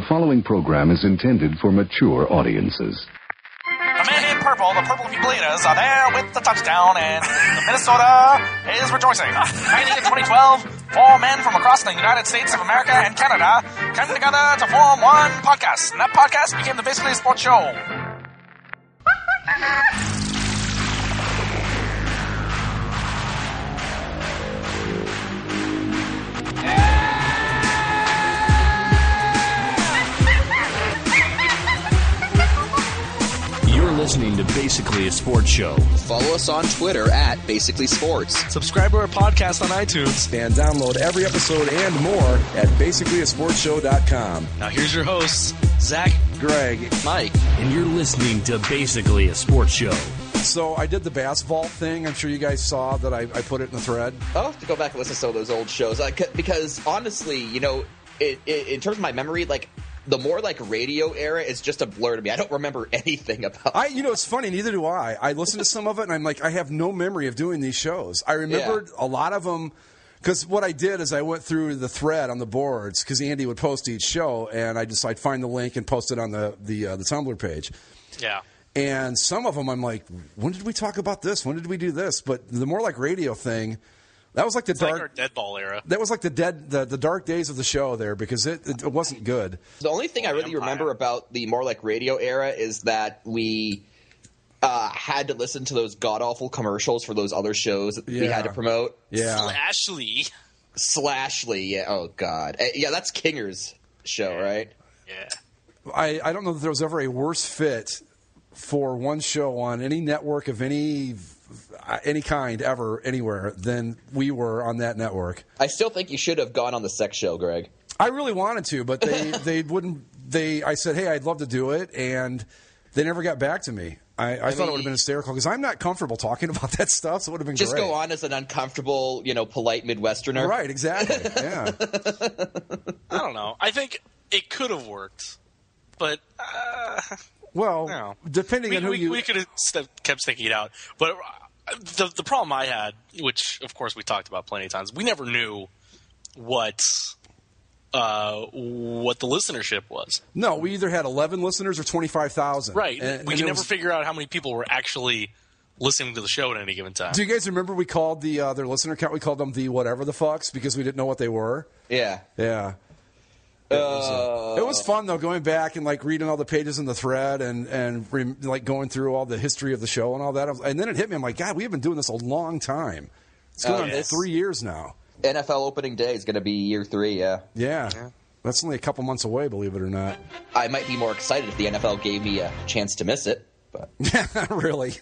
The following program is intended for mature audiences. The men in purple, the purple Bleeders, are there with the touchdown, and Minnesota is rejoicing. Finally, in 2012, 4 men from across the United States of America and Canada came together to form one podcast, and that podcast became the Basically Sports Show. Listening to Basically a Sports Show. Follow us on Twitter at Basically Sports. Subscribe to our podcast on iTunes. And download every episode and more at basicallyasportshow.com. Now here's your hosts, Zach, Greg, Mike. And you're listening to Basically a Sports Show. So I did the bass vault thing. I'm sure you guys saw that I put it in the thread. I'll have to go back and listen to some of those old shows. Because honestly, you know, in terms of my memory, like, the more like radio era is just a blur to me. I don't remember anything about it. You know, it's funny, neither do I. I listened to some of it and I'm like, I have no memory of doing these shows. I remembered a lot of them because what I did is I went through the thread on the boards because Andy would post each show and I'd find the link and post it on the Tumblr page. Yeah. And some of them I'm like, when did we talk about this? When did we do this? But the more like radio thing, that was like the dark, like our dead ball era. That was like the dark days of the show there because it wasn't good. The only thing I really remember about the more like radio era is that we had to listen to those god awful commercials for those other shows that we had to promote. Yeah, Slashly. Yeah. Oh God. Yeah, that's Kinger's show, right? Yeah. I don't know that there was ever a worse fit for one show on any network of any kind ever anywhere than we were on that network. I still think you should have gone on the sex show, Greg. I really wanted to, but they wouldn't. I said, hey, I'd love to do it, and they never got back to me. I thought it would have been hysterical because I'm not comfortable talking about that stuff, so it would have been just great. Go on as an uncomfortable, polite Midwesterner. Right, exactly. Yeah. I don't know. I think it could have worked, but well, no. Depending on who we could have kept sticking it out, but the problem I had, which of course we talked about plenty of times, we never knew what the listenership was. No, we either had 11 listeners or 25,000. Right. We could never figure out how many people were actually listening to the show at any given time. Do you guys remember we called their listener count? We called them the whatever the fucks because we didn't know what they were. Yeah. Yeah. It was fun though, going back and like reading all the pages in the thread and like going through all the history of the show and all that. And then it hit me. I'm like, God, we have been doing this a long time. It's going on 3 years now. NFL opening day is going to be year 3. Yeah. That's only a couple months away, believe it or not. I might be more excited if the NFL gave me a chance to miss it. But really?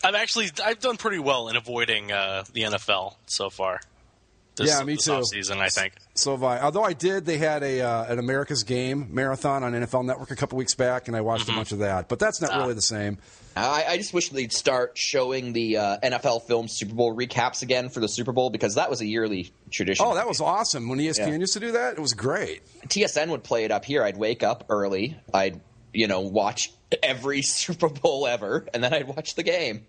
I've done pretty well in avoiding the NFL so far. Me too. This offseason, I think. So have I. Although they had an America's Game marathon on NFL Network a couple weeks back, and I watched a bunch of that. But that's not really the same. I just wish they'd start showing the NFL film Super Bowl recaps again for the Super Bowl because that was a yearly tradition. Oh, that was awesome. When ESPN used to do that, it was great. TSN would play it up here. I'd wake up early. I'd, watch every Super Bowl ever, and then I'd watch the game.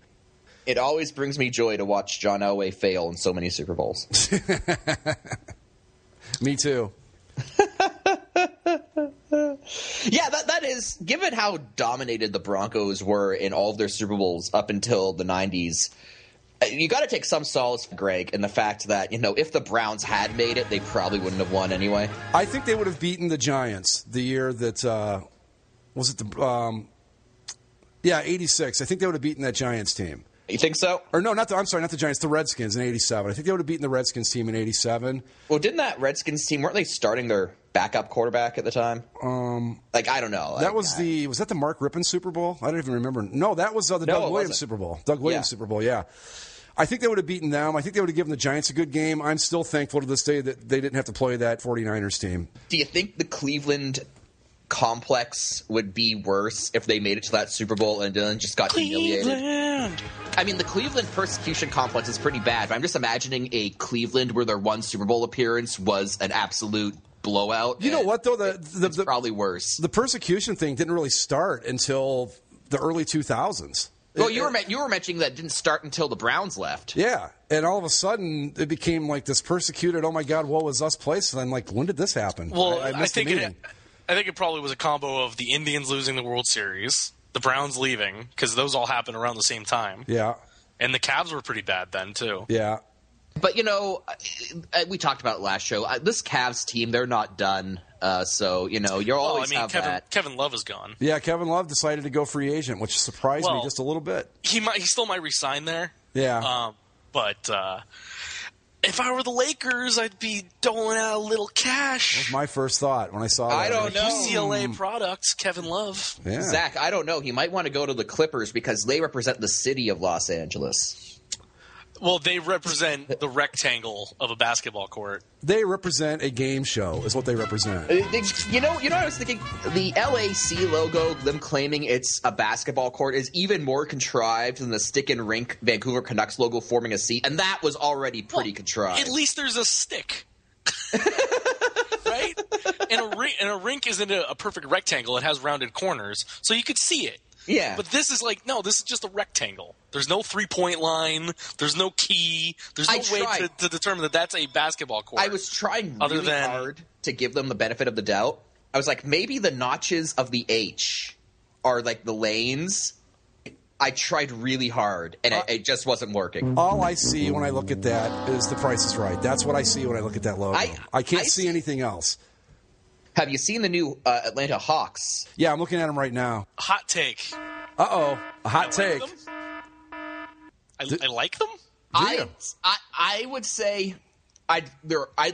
It always brings me joy to watch John Elway fail in so many Super Bowls. Me too. Yeah, that is, given how dominated the Broncos were in all of their Super Bowls up until the 90s, you got to take some solace, Greg, in the fact that, if the Browns had made it, they probably wouldn't have won anyway. I think they would have beaten the Giants the year that, was it the, 86. I think they would have beaten that Giants team. You think so? Or no, not the Giants, the Redskins in 87. I think they would have beaten the Redskins team in 87. Well, didn't that Redskins team, weren't they starting their backup quarterback at the time? I don't know. Was that the Mark Rippon Super Bowl? I don't even remember. No, that was the Doug Williams Super Bowl. Doug Williams Super Bowl, yeah. I think they would have beaten them. I think they would have given the Giants a good game. I'm still thankful to this day that they didn't have to play that 49ers team. Do you think the Cleveland complex would be worse if they made it to that Super Bowl and then just got humiliated? I mean, the Cleveland persecution complex is pretty bad, but I'm just imagining a Cleveland where their one Super Bowl appearance was an absolute blowout. You know what, though? It's probably worse. The persecution thing didn't really start until the early 2000s. Well, you were mentioning that it didn't start until the Browns left. Yeah, and all of a sudden it became like this persecuted, oh my God, what was us place? And I'm like, when did this happen? Well, I missed the meeting. I think it probably was a combo of the Indians losing the World Series, the Browns leaving, because those all happened around the same time. Yeah. And the Cavs were pretty bad then, too. Yeah. But, we talked about it last show. This Cavs team, they're not done. So, you'll always have that. Kevin Love is gone. Yeah, Kevin Love decided to go free agent, which surprised me just a little bit. He still might resign there. Yeah. But if I were the Lakers, I'd be doling out a little cash. That was my first thought when I saw that. I don't know. UCLA products, Kevin Love. Yeah. Zach, I don't know. He might want to go to the Clippers because they represent the city of Los Angeles. Well, they represent the rectangle of a basketball court. They represent a game show, is what they represent. You know what I was thinking? The LAC logo, them claiming it's a basketball court, is even more contrived than the stick and rink Vancouver Canucks logo forming a seat, and that was already pretty contrived. At least there's a stick. Right? And a rink isn't a perfect rectangle. It has rounded corners, so you could see it. Yeah. But this is this is just a rectangle. There's no 3-point line. There's no key. There's no way to determine that that's a basketball court. I was trying really hard to give them the benefit of the doubt. I was like, maybe the notches of the H are like the lanes. I tried really hard, and it just wasn't working. All I see when I look at that is The Price is Right. That's what I see when I look at that logo. I can't see anything else. Have you seen the new Atlanta Hawks? Yeah, I'm looking at them right now. Hot take. Uh-oh. A hot take. I like them? I would say I'd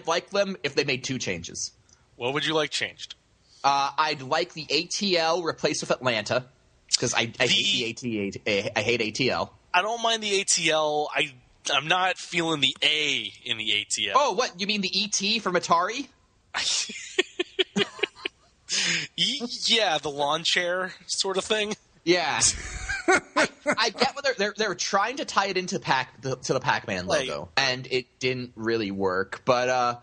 like them if they made two changes. What would you like changed? I'd like the ATL replaced with Atlanta because I hate I hate ATL. I don't mind the ATL. I'm not feeling the A in the ATL. Oh, what? You mean the ET from Atari? Yeah, the lawn chair sort of thing. Yeah. I get what they're trying to tie it into the Pac-Man logo, and it didn't really work. But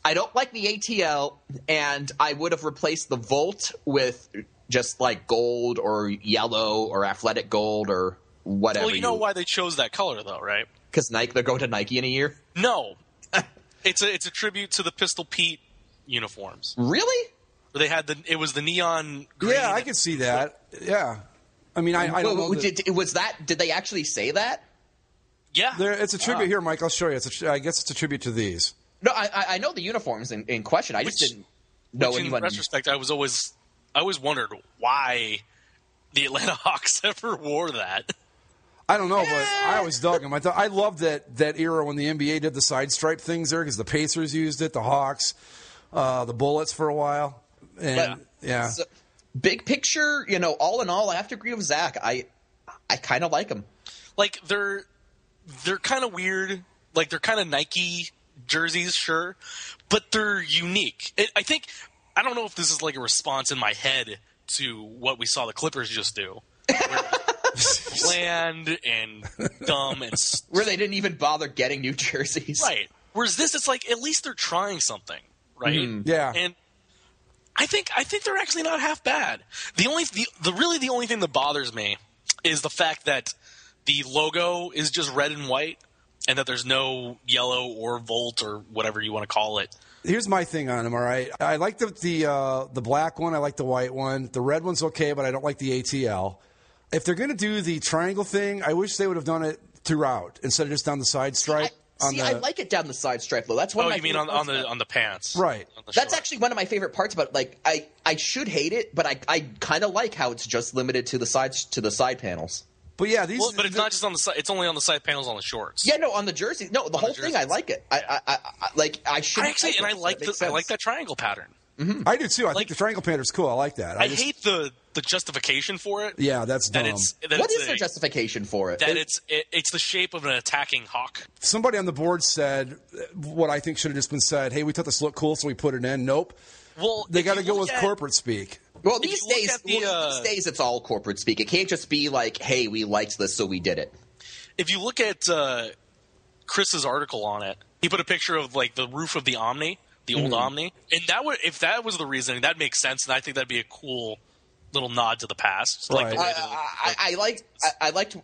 I don't like the ATL, and I would have replaced the Volt with just like gold or yellow or athletic gold or whatever. Well, you know why they chose that color, though, right? Because they're going to Nike in a year. No, it's a tribute to the Pistol Pete uniforms. Really? They had it was the neon green. Yeah, I could see that. Yeah. I mean, I don't know. Did they actually say that? Yeah. It's a tribute here, Mike. I'll show you. I guess it's a tribute to these. No, I know the uniforms in question. I just didn't know anyone. In retrospect, I always wondered why the Atlanta Hawks ever wore that. I don't know, but I always dug them. I loved that era when the NBA did the side stripe things there because the Pacers used it, the Hawks, the Bullets for a while. And, yeah. So, big picture, all in all, I have to agree with Zach. I kind of like them. Like they're kind of weird. Like they're kind of Nike jerseys, sure, but they're unique. I don't know if this is like a response in my head to what we saw the Clippers just do. Bland and dumb and where they didn't even bother getting new jerseys. Right. Whereas this, it's like at least they're trying something, right? Mm-hmm. Yeah. And I think they're actually not half bad. The only thing that bothers me is the fact that the logo is just red and white, and that there's no yellow or Volt or whatever you want to call it. Here's my thing on them. All right, I like the black one. I like the white one. The red one's okay, but I don't like the ATL. If they're going to do the triangle thing, I wish they would have done it throughout instead of just down the side stripe. I like it down the side stripe though. That's one. You mean on the pants, right? That's actually one of my favorite parts about it. Like I should hate it, but I kind of like how it's just limited to the side panels. But yeah, but it's not just on the side. It's only on the side panels on the shorts. Yeah, no, on the jersey. No, the whole thing. I like it. I should actually, and I like that triangle pattern. Mm-hmm. I do too. I think the triangle pattern's cool. I like that. I hate the justification for it. Yeah, that's dumb. What is the justification for it? That it's the shape of an attacking hawk. Somebody on the board said what I think should have just been said. Hey, we thought this looked cool, so we put it in. Nope. Well, they got to go with corporate speak. Well, these days it's all corporate speak. It can't just be like, "Hey, we liked this, so we did it." If you look at Chris's article on it, he put a picture of like the roof of the Omni. The old Omni, and if that was the reasoning, that makes sense, and I think that'd be a cool little nod to the past. Right. I liked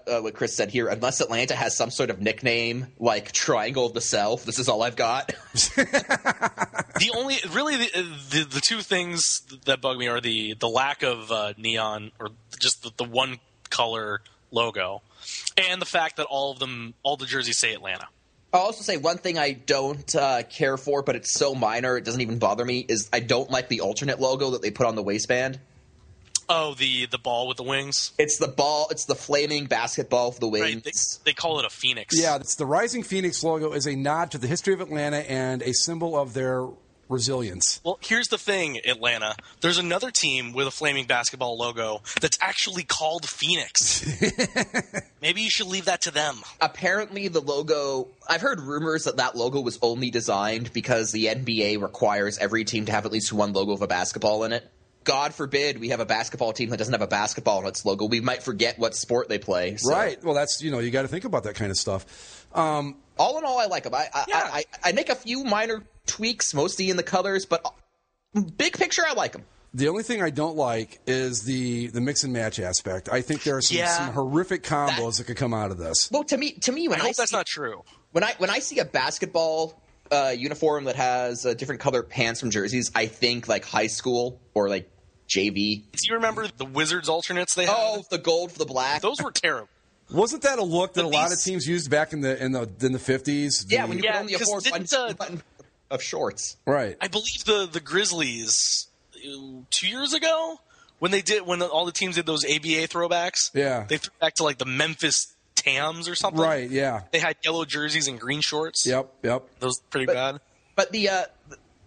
what Chris said here. Unless Atlanta has some sort of nickname like Triangle of the South, this is all I've got. The two things that bug me are the lack of neon, or just the one color logo, and the fact that all the jerseys say Atlanta. I'll also say one thing I don't care for, but it's so minor it doesn't even bother me, is I don't like the alternate logo that they put on the waistband. Oh, the ball with the wings? It's the ball. It's the flaming basketball with the wings. Right, they call it a phoenix. Yeah, it's the Rising Phoenix logo is a nod to the history of Atlanta and a symbol of their resilience. Well, here's the thing, Atlanta. There's another team with a flaming basketball logo that's actually called Phoenix. Maybe you should leave that to them. Apparently, the logo... I've heard rumors that logo was only designed because the NBA requires every team to have at least one logo of a basketball in it. God forbid we have a basketball team that doesn't have a basketball in its logo. We might forget what sport they play. So. Right. Well, that's, you got to think about that kind of stuff. All in all, I like them. I make a few minor tweaks, mostly in the colors, but big picture, I like them. The only thing I don't like is the mix and match aspect. I think there are some horrific combos that could come out of this. Well, to me, when I hope that's not true. When I see a basketball uniform that has different colored pants from jerseys, I think like high school or like JV. Do you remember the Wizards alternates they had? Oh, the gold for the black. Those were terrible. Wasn't that a look that a lot of teams used back in the 50s? Yeah, when you could only afford one button of shorts. Right. I believe the Grizzlies 2 years ago when all the teams did those ABA throwbacks. Yeah. They threw back to like the Memphis Tams or something. Right. Yeah. They had yellow jerseys and green shorts. Yep. Those pretty bad. But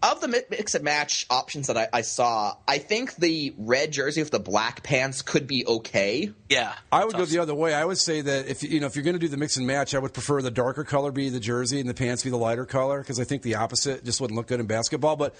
of the mix and match options that I saw, I think the red jersey with the black pants could be okay. Yeah. I would go the other way. I would say that if you're going to do the mix and match, I would prefer the darker color be the jersey and the pants be the lighter color, because I think the opposite just wouldn't look good in basketball. But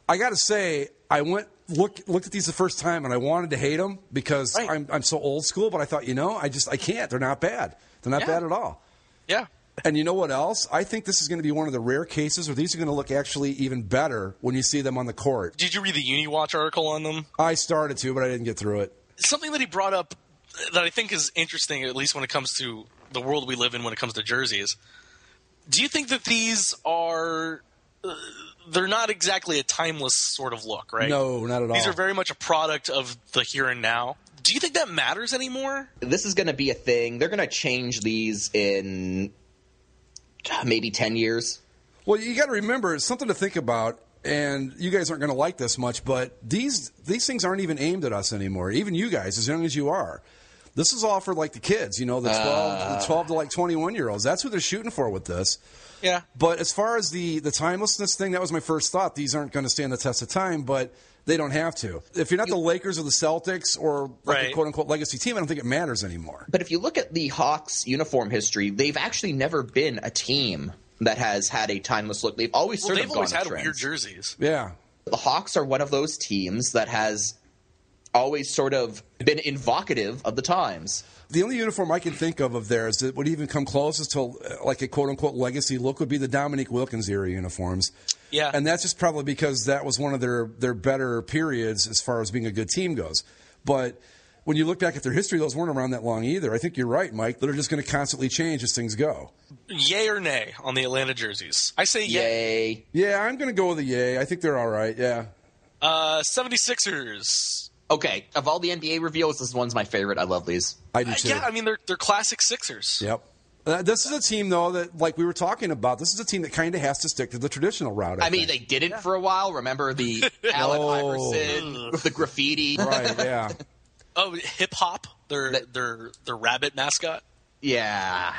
I got to say, I looked at these the first time and I wanted to hate them because I'm so old school. But I thought, I can't. They're not bad. They're not bad at all. Yeah. And you know what else? I think this is going to be one of the rare cases where these are going to look actually even better when you see them on the court. Did you read the UniWatch article on them? I started to, but I didn't get through it. Something that he brought up that I think is interesting, at least when it comes to the world we live in when it comes to jerseys. Do you think that these are... they're not exactly a timeless sort of look, right? No, not at all. These are very much a product of the here and now. Do you think that matters anymore? This is going to be a thing. They're going to change these in... maybe 10 years. Well, you got to remember, it's something to think about, and you guys aren't going to like this much, but these things aren't even aimed at us anymore, even you guys, as young as you are. This is all for, like, the kids, the 12 to, like, 21-year-olds. That's what they're shooting for with this. Yeah. But as far as the timelessness thing, that was my first thought. These aren't going to stand the test of time, but they don't have to. If you're not the Lakers or the Celtics or like a quote-unquote legacy team, I don't think it matters anymore. But if you look at the Hawks' uniform history, they've actually never been a team that has had a timeless look. They've always sort of gone always had trends. weird jerseys. Yeah. The Hawks are one of those teams that has always sort of been evocative of the times. The only uniform I can think of theirs that would even come closest to like a quote-unquote legacy look would be the Dominique Wilkins era uniforms. Yeah. And that's just probably because that was one of their better periods as far as being a good team goes. But when you look back at their history, those weren't around that long either. I think you're right, Mike. They're just going to constantly change as things go. Yay or nay on the Atlanta jerseys? I say yay. Yeah, I'm going to go with a yay. I think they're all right, yeah. 76ers. Okay, of all the NBA reveals, this one's my favorite. I love these. I do too. Yeah, I mean, they're classic Sixers. Yep. This is a team, though, that, like we were talking about, this is a team that kind of has to stick to the traditional route. I mean, they didn't for a while. Remember the Allen Iverson with the graffiti? Right, yeah. Oh, hip hop, their rabbit mascot. Yeah.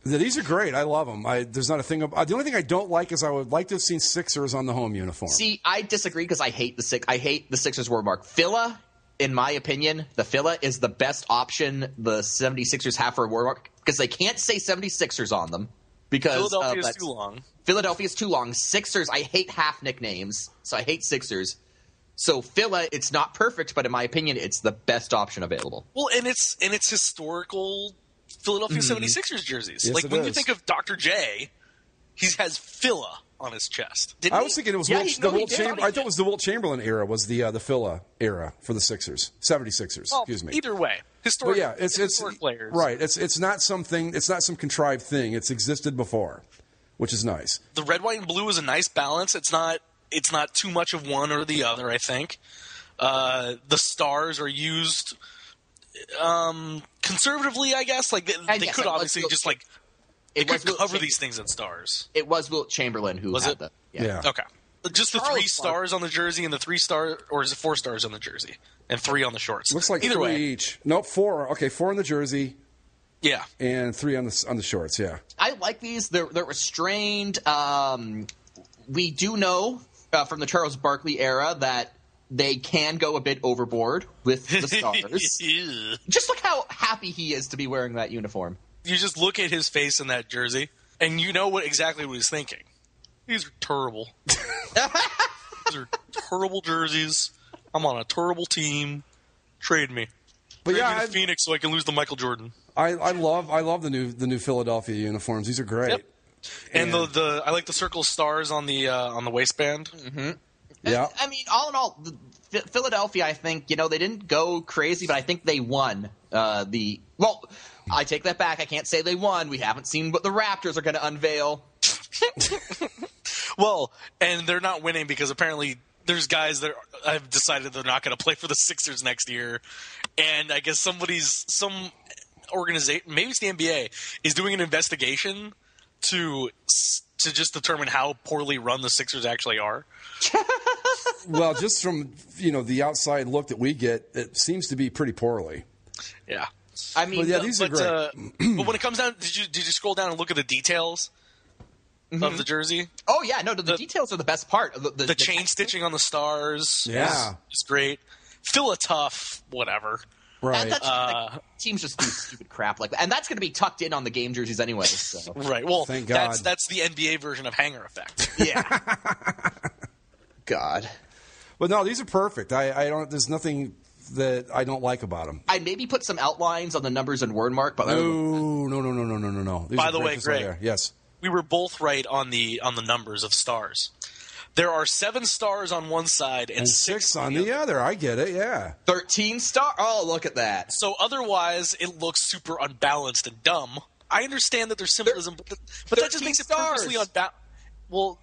These are great. I love them. There's not a thing. The only thing I don't like is I would like to have seen Sixers on the home uniform. See, I disagree because I hate the Sixers word mark. Fila, in my opinion, the Fila is the best option the 76ers have for a word mark because they can't say 76ers on them because Philadelphia is too long. Philadelphia is too long. Sixers, I hate half nicknames, so I hate Sixers. So Phila, it's not perfect, but in my opinion, it's the best option available. Well, and it's historical Philadelphia 76ers jerseys. Yes, like when you think of Dr. J, he has Phila on his chest. Didn't I he? was thinking it was Yeah, the Wilt did. Chamberlain. I thought it was the Wilt Chamberlain era was the Phila era for the Sixers, 76ers. Well, Excuse me. Either way, But historic. yeah, it's players. right. It's not something. It's not some contrived thing. It's existed before, which is nice. The red, white, and blue is a nice balance. It's not too much of one or the other. I think the stars are used conservatively. I guess like they yes, could it obviously was- just like It they was could Wilt cover Cham- these things in stars. It was Wilt Chamberlain who Was had it? the Yeah. Okay. Just the Charles 3 stars on the jersey and the 3 star, or is it 4 stars on the jersey and 3 on the shorts? Looks like either 3 way. each. Nope, 4. Okay, 4 on the jersey Yeah. and 3 on the shorts. Yeah. I like these. They're restrained. We do know from the Charles Barkley era that they can go a bit overboard with the stars. You Just look how happy he is to be wearing that uniform. just look at his face in that jersey, and you know exactly what he's thinking. These are terrible. These are terrible jerseys. I'm on a terrible team. Trade me. But Trade yeah, me to Phoenix so I can lose to Michael Jordan. I love the new Philadelphia uniforms. These are great. Yep. And the I like the circle of stars on the waistband. Yeah. I mean, all in all, Philadelphia, I think, they didn't go crazy, but I think they won well, I take that back. I can't say they won. We haven't seen what the Raptors are going to unveil. Well, and they're not winning because apparently there's guys that have decided they're not going to play for the Sixers next year. And I guess some organization, maybe it's the NBA, is doing an investigation to just determine how poorly run the Sixers actually are. Well, just from the outside look that we get, it seems to be pretty poorly. Yeah. I mean, But yeah, these are great. But when it comes down, did you scroll down and look at the details of the jersey? oh yeah, no, the details are the best part. The chain stitching on the stars, Yeah. is great. Feel a tough, whatever. Right. That's teams just do stupid crap like that, and that's going to be tucked in on the game jerseys anyway. So. Right. Well, Thank God. that's the NBA version of hanger effect. Yeah. God. But no, these are perfect. I don't. There's nothing that I don't like about them. I maybe put some outlines on the numbers and word mark, but No. These By are the great way, just right Greg. there. Yes. We were both right on the numbers of stars. There are 7 stars on one side and And 6 on the other. I get it. Yeah. 13 star. Oh, look at that. So otherwise, it looks super unbalanced and dumb. I understand that there's symbolism, but that just makes it purposely unbalanced. Well,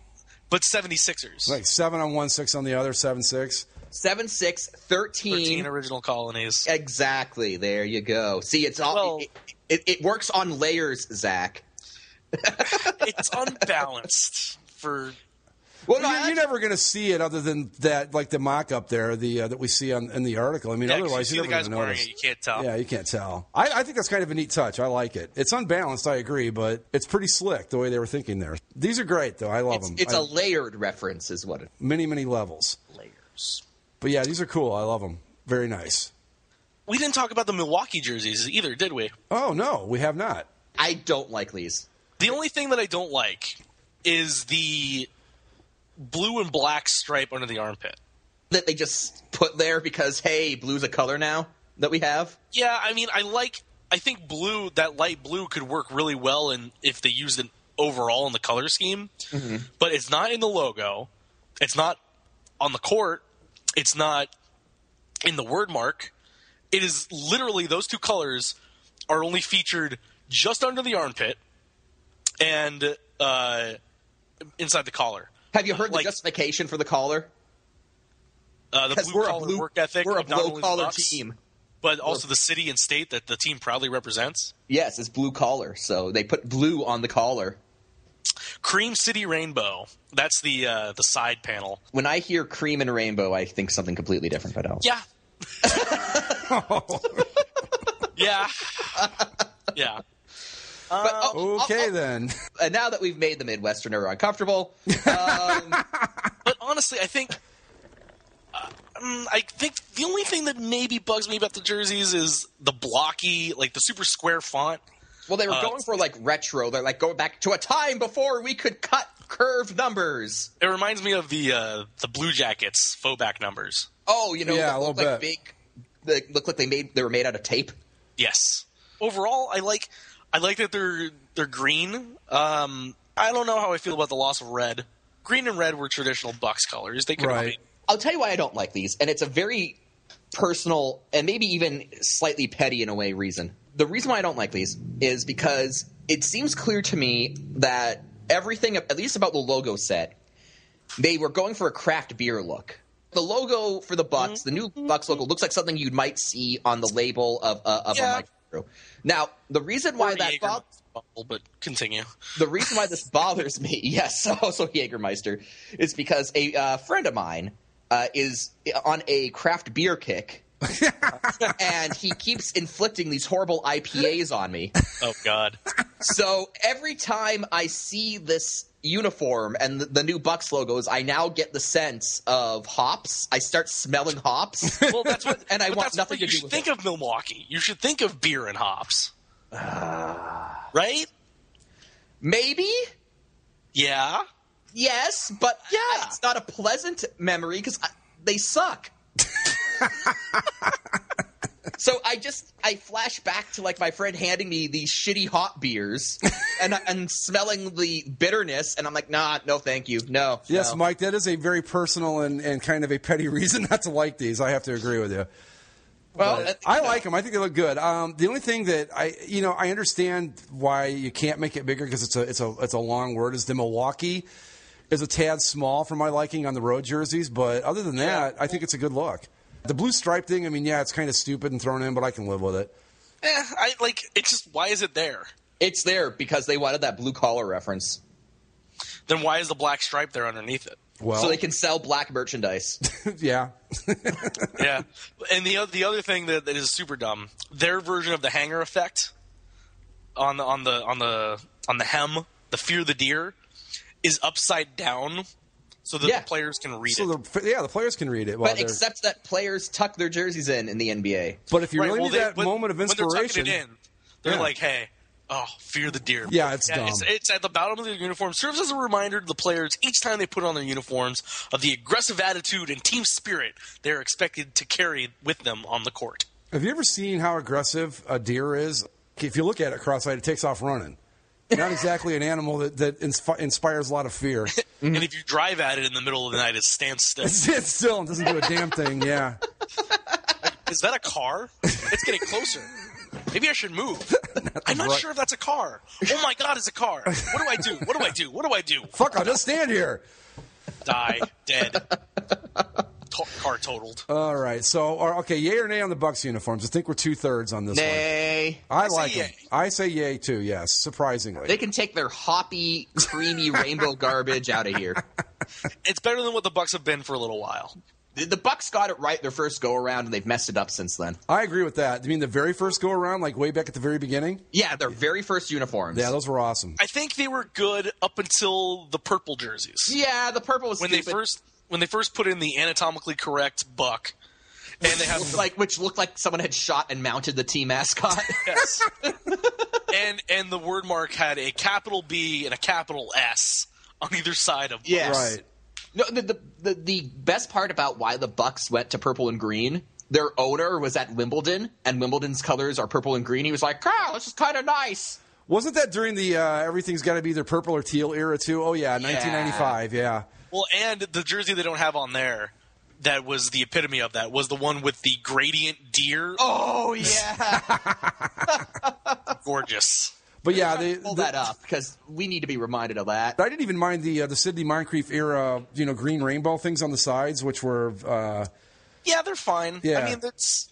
but 76ers. Like 7 on one, 6 on the other, 7, 6. 7, 6, 13. 13 original colonies. Exactly. There you go. See, it's all. Well- It works on layers, Zach. It's unbalanced for. Well, Well, you're never going to see it other than that, like the mock-up there, that we see in the article. I mean, Yeah, 'cause otherwise you you're see the never guys going to wearing notice. it, you can't tell. Yeah, you can't tell. I think that's kind of a neat touch. I like it. It's unbalanced, I agree, but it's pretty slick the way they were thinking there. These are great, though. I love them. It's a layered reference, is what it many levels. Layers. But yeah, these are cool. I love them. Very nice. We didn't talk about the Milwaukee jerseys either, did we? Oh no, we have not. I don't like these. The only thing that I don't like is the blue and black stripe under the armpit. That they just put there because, hey, blue's a color now that we have. Yeah, I mean, I think blue, that light blue could work really well if they used it overall in the color scheme. Mm-hmm. But it's not in the logo. It's not on the court. It's not in the word mark. It is literally those 2 colors are only featured just under the armpit and inside the collar. Have you heard the justification for the collar? The blue-collar work ethic. We're a of not only the blue-collar Bucks, team. but also the city and state that the team proudly represents. Yes, it's blue collar, so they put blue on the collar. Cream City Rainbow. That's the side panel. When I hear cream and rainbow, I think something completely different, but I don't. Yeah. Yeah. Yeah. But, Then. And now that we've made the Midwesterner uncomfortable, But honestly, I think the only thing that maybe bugs me about the jerseys is the blocky, like the super square font. well, they were going for like retro. They're like going back to a time before we could cut curved numbers. It reminds me of the Blue Jackets faux back numbers. Oh, Yeah, they a look little like bit. big. They look like they were made out of tape. Yes. Overall, I like that they're green. I don't know how I feel about the loss of red. green and red were traditional Bucks colors. They could Right. I'll tell you why I don't like these, and it's a very personal and maybe even slightly petty in a way reason. The reason why I don't like these is because it seems clear to me that everything, at least about the logo set, they were going for a craft beer look. The logo for the Bucks, the new Bucks logo, looks like something you might see on the label of a microbrew. Now, the reason why but continue. The reason why this bothers me, yes, also Jägermeister, is because a friend of mine is on a craft beer kick, and he keeps inflicting these horrible IPAs on me. Oh, God. So every time I see this uniform and the new Bucks logos, I now get the sense of hops. I start smelling hops. Well, that's what, and I want nothing to do with it. You should think of Milwaukee. You should think of beer and hops. Right? Maybe? Yeah. Yes, but it's not a pleasant memory because they suck. So I flash back to like my friend handing me these shitty hop beers and smelling the bitterness, and I'm like, nah, no, thank you, no. Yes, no. Mike, that is a very personal and kind of a petty reason not to like these. I have to agree with you. Well, I like them. I think they look good. The only thing that I understand why you can't make it bigger because it's a long word. Is the Milwaukee is a tad small for my liking on the road jerseys, but other than that, I think it's a good look. The blue stripe thing, I mean, yeah, it's kind of stupid and thrown in, but I can live with it. It's just, why is it there? It's there because they wanted that blue collar reference. Then why is the black stripe there underneath it? Well, so they can sell black merchandise. Yeah. Yeah. And the other thing that is super dumb, their version of the hanger effect on the hem, the Fear the Deer, is upside down so that the players can read it. The players can read it. But except that players tuck their jerseys in the NBA. But if you really need that moment of inspiration, when they're tucking it in, they're like, hey, Fear the Deer. Yeah, it's dumb. It's at the bottom of their uniform. Serves as a reminder to the players each time they put on their uniforms of the aggressive attitude and team spirit they're expected to carry with them on the court. Have you ever seen how aggressive a deer is? If you look at it cross-eyed, it takes off running. Not exactly an animal that inspires a lot of fear. And if you drive at it in the middle of the night, it stands still. It stands still and doesn't do a damn thing, yeah. Is that a car? It's getting closer. Maybe I should move. I'm not sure if that's a car. Oh, my God, it's a car. What do I do? What do I do? What do I do? Fuck, I'll just stand here. Die. Dead. Car totaled. All right. So, okay, yay or nay on the Bucks uniforms? I think we're 2/3 on this one. Nay. I like them. I say yay, too, yes, surprisingly. They can take their hoppy, creamy rainbow garbage out of here. It's better than what the Bucks have been for a little while. The Bucks got it right their first go-around, and they've messed it up since then. I agree with that. You mean the very first go-around, like way back at the very beginning? Yeah, their very first uniforms. Yeah, those were awesome. I think they were good up until the purple jerseys. Yeah, the purple was when stupid. When they first put in the anatomically correct buck, and they have which looked like someone had shot and mounted the team mascot. Yes. and the word mark had a capital B and a capital S on either side of yes. Right. No, the best part about why the Bucks went to purple and green, their owner was at Wimbledon, and Wimbledon's colors are purple and green. He was like, this is kind of nice. Wasn't that during the everything's got to be either purple or teal era, too? Oh, yeah, 1995, yeah. Well, and the jersey they don't have on there that was the epitome of that was the one with the gradient deer. Oh, yeah. Gorgeous. But yeah, they pull that up because we need to be reminded of that. I didn't even mind the Sidney Moncrief era, green rainbow things on the sides, which were yeah, they're fine. Yeah. I mean, it's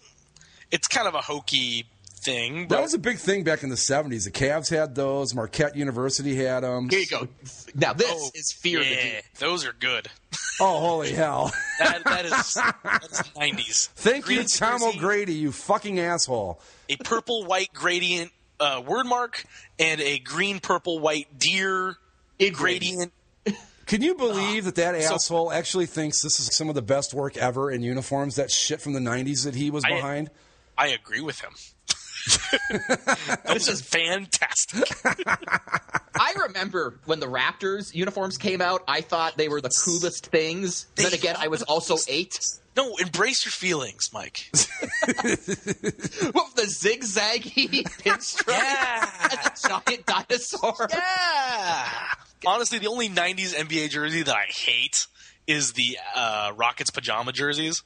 kind of a hokey thing. But that was a big thing back in the 70s. The Cavs had those. Marquette University had them. Here you go. Now this is Fear the Deer. Those are good. Oh, holy hell. That is 90s. Thank Green you, Tom jersey, O'Grady, you fucking asshole. A purple-white gradient word mark and a green-purple-white deer gradient. Can you believe that asshole actually thinks this is some of the best work ever in uniforms? That shit from the 90s that he was behind? I agree with him. This is fantastic. I remember when the Raptors uniforms came out, I thought they were the coolest things. Then again, I was also 8. No, embrace your feelings, Mike. With the zigzaggy pinstripe and the giant dinosaur. Yeah. honestly, the only 90s NBA jersey that I hate is the Rockets pajama jerseys.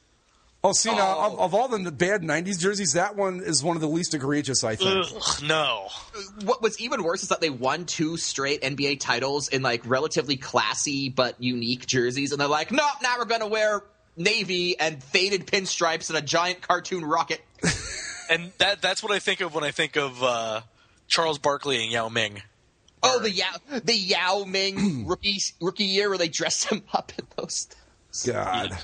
Oh, see, now, of all the bad 90s jerseys, that one is one of the least egregious, I think. Ugh, no. What was even worse is that they won 2 straight NBA titles in, like, relatively classy but unique jerseys, and they're like, nope, now we're going to wear navy and faded pinstripes and a giant cartoon rocket. And that's what I think of when I think of Charles Barkley and Yao Ming. Oh, the Yao Ming rookie year where they dressed him up in those things. God. Yeah.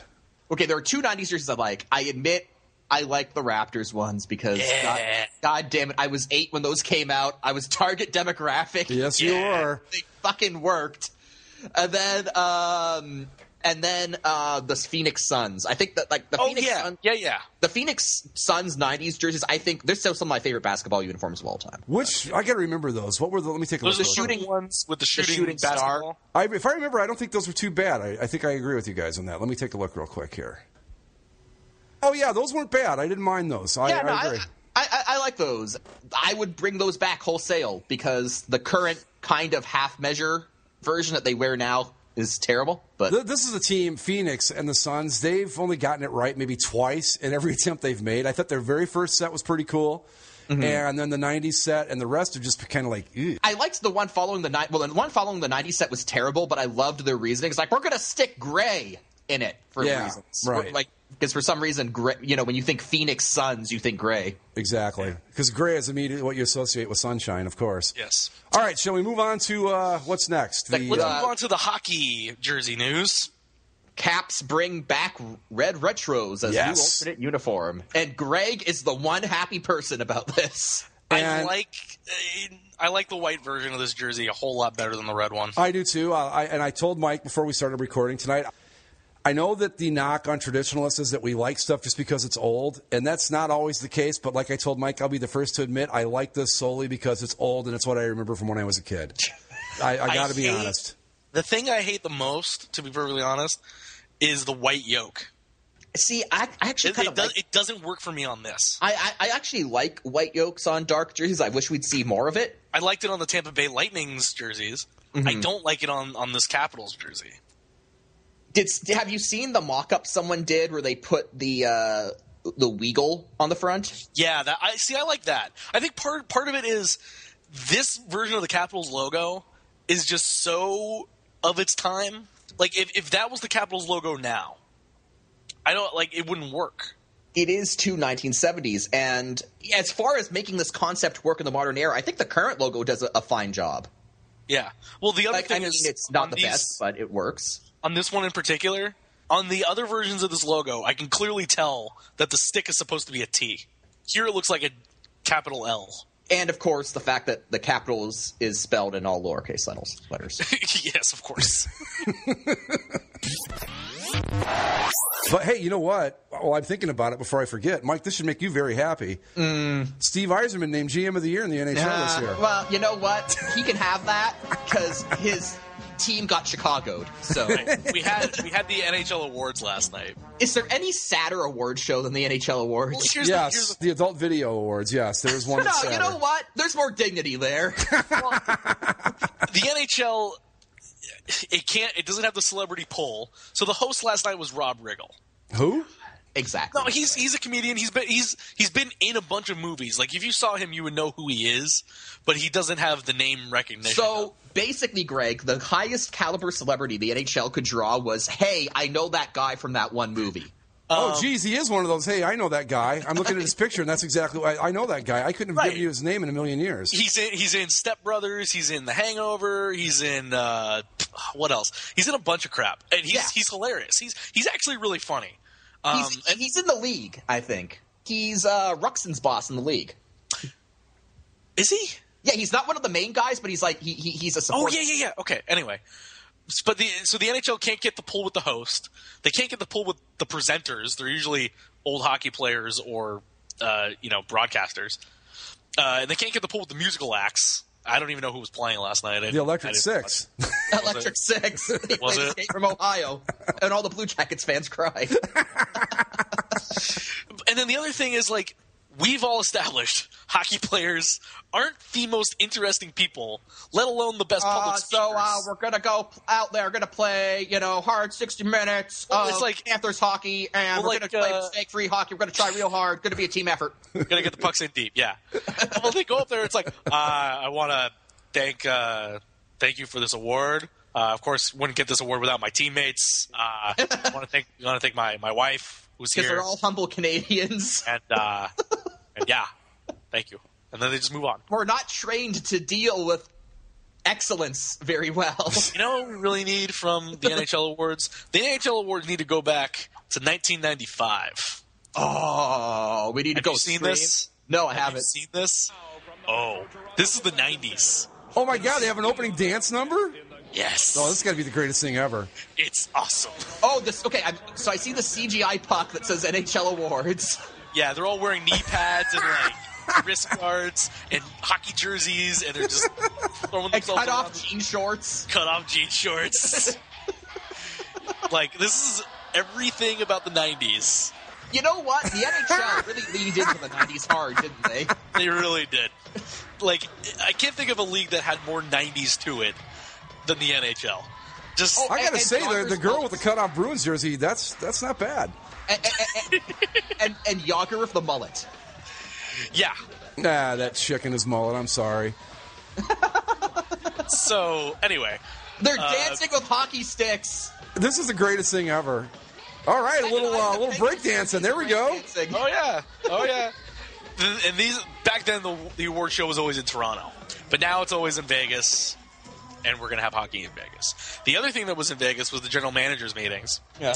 Okay, there are 2 90s jerseys I like. I admit I like the Raptors ones because, God damn it, I was 8 when those came out. I was target demographic. Yes, you were. They fucking worked. And then the Phoenix Suns. I think that, like, the Phoenix Suns. Yeah. The Phoenix Suns 90s jerseys, I think they're still some of my favorite basketball uniforms of all time. Which, I got to remember those. What were the, let me take a look. Those are the shooting ones with the shooting star. If I remember, I don't think those were too bad. I think I agree with you guys on that. Let me take a look real quick here. Oh, yeah, those weren't bad. I didn't mind those. I agree. I like those. I would bring those back wholesale because the current kind of half-measure version that they wear now is terrible. But this is a team, Phoenix and the Suns. They've only gotten it right maybe twice in every attempt they've made. I thought their very first set was pretty cool. Mm-hmm. And then the 90s set, and the rest are just kind of like, ew. I liked the one following the the one following the 90s set was terrible, but I loved their reasoning. It's like, we're going to stick gray in it for reasons. Right. Like, because for some reason, gray, when you think Phoenix Suns, you think gray. Exactly. Because gray is immediately what you associate with sunshine, of course. Yes. All right, shall we move on to what's next? Let's move on to the hockey jersey news. Caps bring back red retros as new alternate uniform. And Greg is the one happy person about this. I like the white version of this jersey a whole lot better than the red one. I do too. I told Mike before we started recording tonight, I know that the knock on traditionalists is that we like stuff just because it's old, and that's not always the case, but like I told Mike, I'll be the first to admit I like this solely because it's old and it's what I remember from when I was a kid. I got to be honest. The thing I hate the most, to be perfectly honest, is the white yoke. See, I actually it doesn't work for me on this. I actually like white yokes on dark jerseys. I wish we'd see more of it. I liked it on the Tampa Bay Lightning's jerseys. Mm-hmm. I don't like it on this Capitals jersey. Have you seen the mock-up someone did where they put the Weagle on the front? Yeah, I like that. I think part of it is this version of the Capitals logo is just so of its time. Like if that was the Capitals logo now, it wouldn't work. It is too 1970s, and as far as making this concept work in the modern era, I think the current logo does a fine job. Yeah. Well, the other thing is it's not the best, but it works. On this one in particular, on the other versions of this logo, I can clearly tell that the stick is supposed to be a T. Here it looks like a capital L. And, of course, the fact that the capital is spelled in all lowercase letters. Yes, of course. But, hey, you know what? Well, I'm thinking about it before I forget. Mike, this should make you very happy. Steve Yzerman named GM of the Year in the NHL this year. Well, you know what? He can have that because his team got Chicago'd. So we had the NHL awards last night. Is there any sadder award show than the NHL awards? Well, yes, the Adult Video Awards. Yes, there's one. No, you know what? There's more dignity there. Well, the NHL, it doesn't have the celebrity pull. So the host last night was Rob Riggle. Who? Exactly. No, he's a comedian. He's been in a bunch of movies. Like if you saw him, you would know who he is, but he doesn't have the name recognition. So basically, Greg, the highest caliber celebrity the NHL could draw was, "Hey, I know that guy from that one movie." Geez, he is one of those. Hey, I know that guy. I'm looking at his picture, and that's exactly why I know that guy. I couldn't have given you his name in a million years. He's in Step Brothers. He's in The Hangover. He's in what else? He's in a bunch of crap, and he's hilarious. He's actually really funny. He's in the league, I think. He's Ruxin's boss in the league. Is he? Yeah, he's not one of the main guys, but he's like he's a support. Oh yeah. Okay. Anyway, but the NHL can't get the pull with the host. They can't get the pull with the presenters. They're usually old hockey players or broadcasters. And they can't get the pull with the musical acts. I don't even know who was playing last night. The Electric Six. Electric Six. They played Escape from Ohio, and all the Blue Jackets fans cried. And then the other thing is, like, we've all established hockey players aren't the most interesting people, let alone the best public speakers. We're going to go out there, going to play, hard 60 minutes. It's like Panthers hockey, and we're going to play mistake-free hockey. We're going to try real hard. Going to be a team effort. Going to get the pucks in deep, yeah. Well, they go up there, it's like, I want to thank you for this award. Of course, wouldn't get this award without my teammates. I want to thank my wife who's here. Because they're all humble Canadians. And yeah, thank you. And then they just move on. We're not trained to deal with excellence very well. You know what we really need from the NHL awards? The NHL awards need to go back to 1995. Oh, we need to go. Have you seen this? No, I haven't. Have you seen this? Oh, this is the 90s. Oh my God, they have an opening dance number? Yes. Oh, this has got to be the greatest thing ever. It's awesome. Oh, okay. So I see the CGI puck that says NHL Awards. Yeah, they're all wearing knee pads and like wrist guards and hockey jerseys, and they're just throwing themselves cut off jean shorts. Cut off jean shorts. Like, this is everything about the 90s. You know what? The NHL really leaned into the 90s hard, didn't they? They really did. Like, I can't think of a league that had more 90s to it than the NHL. Just, I gotta say, the girl with the cut-off Bruins jersey, that's not bad. And Yager with the mullet. Yeah. Nah, that chick in his mullet, I'm sorry. So, anyway. They're dancing with hockey sticks. This is the greatest thing ever. All right, a little break dancing. There we go. Oh, yeah. And these, back then, the award show was always in Toronto. But now it's always in Vegas. And we're going to have hockey in Vegas. The other thing that was in Vegas was the general managers meetings. Yeah.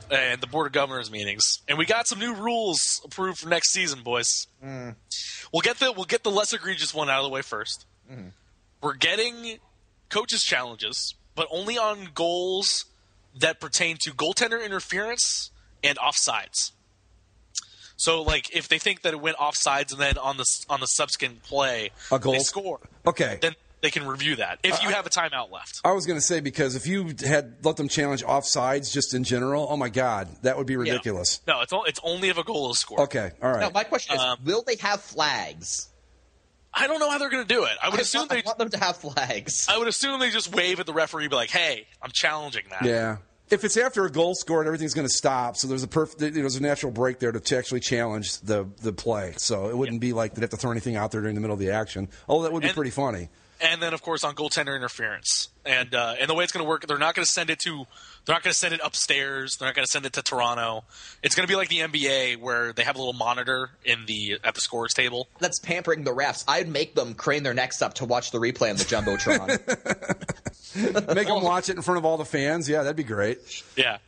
And the board of governors meetings. And we got some new rules approved for next season, boys. Mm. We'll get the less egregious one out of the way first. Mm. We're getting coaches' challenges, but only on goals that pertain to goaltender interference and offsides. So, like, if they think that it went offsides and then on the subsequent play they score, okay, then they can review that if you have a timeout left. I was going to say, because if you had let them challenge offsides just in general, oh my God, that would be ridiculous. No, it's only if a goal is scored. Okay, all right. Now, my question is, will they have flags? I don't know how they're going to do it. I want them to have flags. I would assume they just wave at the referee and be like, hey, I'm challenging that. Yeah. If it's after a goal scored, everything's going to stop. So there's a natural break there to actually challenge the play. So it wouldn't be like they'd have to throw anything out there during the middle of the action. Oh, that would be pretty funny. And then, of course, on goaltender interference, and the way it's going to work, they're not going to send it upstairs. They're not going to send it to Toronto. It's going to be like the NBA, where they have a little monitor at the scores table. That's pampering the refs. I'd make them crane their necks up to watch the replay on the jumbotron. Make them watch it in front of all the fans. Yeah, that'd be great. Yeah.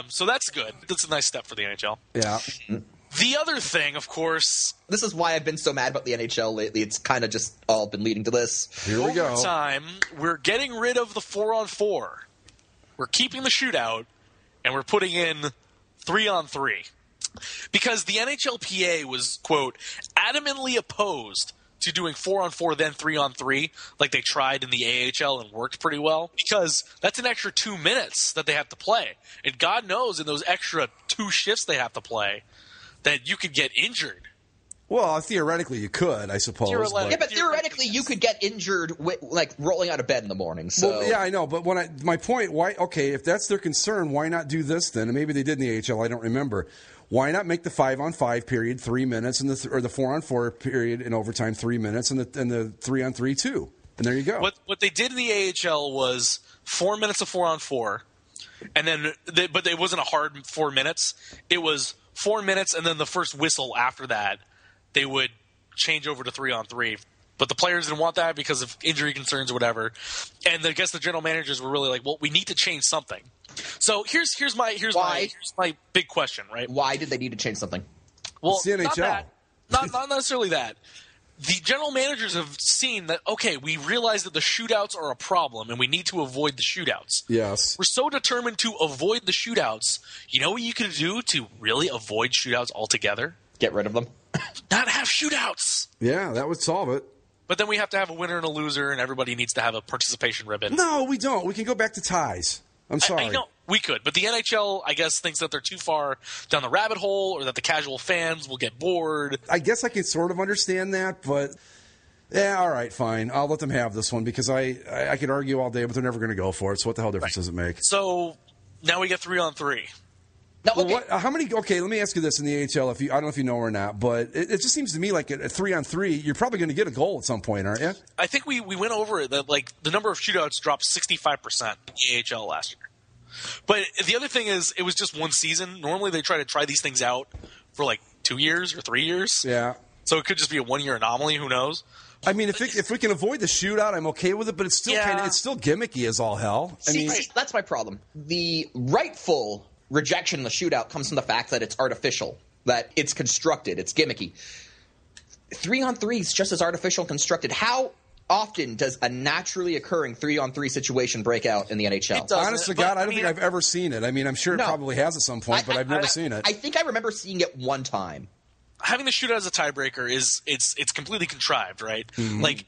So that's good. That's a nice step for the NHL. Yeah. The other thing, of course... This is why I've been so mad about the NHL lately. It's kind of just all been leading to this. Here we go. Over time, we're getting rid of the 4-on-4. We're keeping the shootout, and we're putting in 3-on-3. Because the NHLPA was, quote, adamantly opposed to doing 4-on-4 then 3-on-3 like they tried in the AHL and worked pretty well, because that's an extra 2 minutes that they have to play. And God knows in those extra 2 shifts they have to play that you could get injured. Well, theoretically you could, I suppose. Yeah, but theoretically you could get injured like rolling out of bed in the morning. So. Well, yeah, I know, but my point, if that's their concern, why not do this then? And maybe they did in the AHL, I don't remember. Why not make the 5-on-5 period 3 minutes or the 4-on-4 period in overtime 3 minutes and the 3-on-3 2? And there you go. What they did in the AHL was 4 minutes of 4-on-4, and then but it wasn't a hard 4 minutes. It was 4 minutes, and then the first whistle after that, they would change over to 3-on-3. But the players didn't want that because of injury concerns or whatever. And I guess the general managers were really like, well, we need to change something. So here's my big question, right? Why did they need to change something? Well, it's the NHL. Not necessarily that. The general managers have seen that, okay, we realize that the shootouts are a problem and we need to avoid the shootouts. Yes. We're so determined to avoid the shootouts. You know what you could do to really avoid shootouts altogether? Get rid of them. Not have shootouts. Yeah, that would solve it. But then we have to have a winner and a loser, and everybody needs to have a participation ribbon. No, we don't. We can go back to ties. I'm sorry. We could, but the NHL, I guess, thinks that they're too far down the rabbit hole or that the casual fans will get bored. I guess I can sort of understand that, but yeah, all right, fine. I'll let them have this one because I could argue all day, but they're never going to go for it, so what the hell difference does it make? So now we get 3-on-3. No, okay. Well, how many? Okay, let me ask you this in the AHL. I don't know if you know or not, but it just seems to me like at 3-on-3, you're probably going to get a goal at some point, aren't you? I think we went over it that like the number of shootouts dropped 65% in the AHL last year. But the other thing is, it was just one season. Normally, they try these things out for like 2 years or 3 years. Yeah. So it could just be a 1-year anomaly. Who knows? I mean, if we can avoid the shootout, I'm okay with it. But it's still it's still gimmicky as all hell. See, that's my problem. The rightful rejection of the shootout comes from the fact that it's artificial, that it's constructed, it's gimmicky. 3-on-3 is just as artificial and constructed. How often does a naturally occurring 3-on-3 situation break out in the NHL? Honest to God, I don't think I've ever seen it. I mean, I'm sure it probably has at some point, but I've never seen it. I think I remember seeing it one time. Having the shootout as a tiebreaker it's completely contrived, right? Mm-hmm. Like,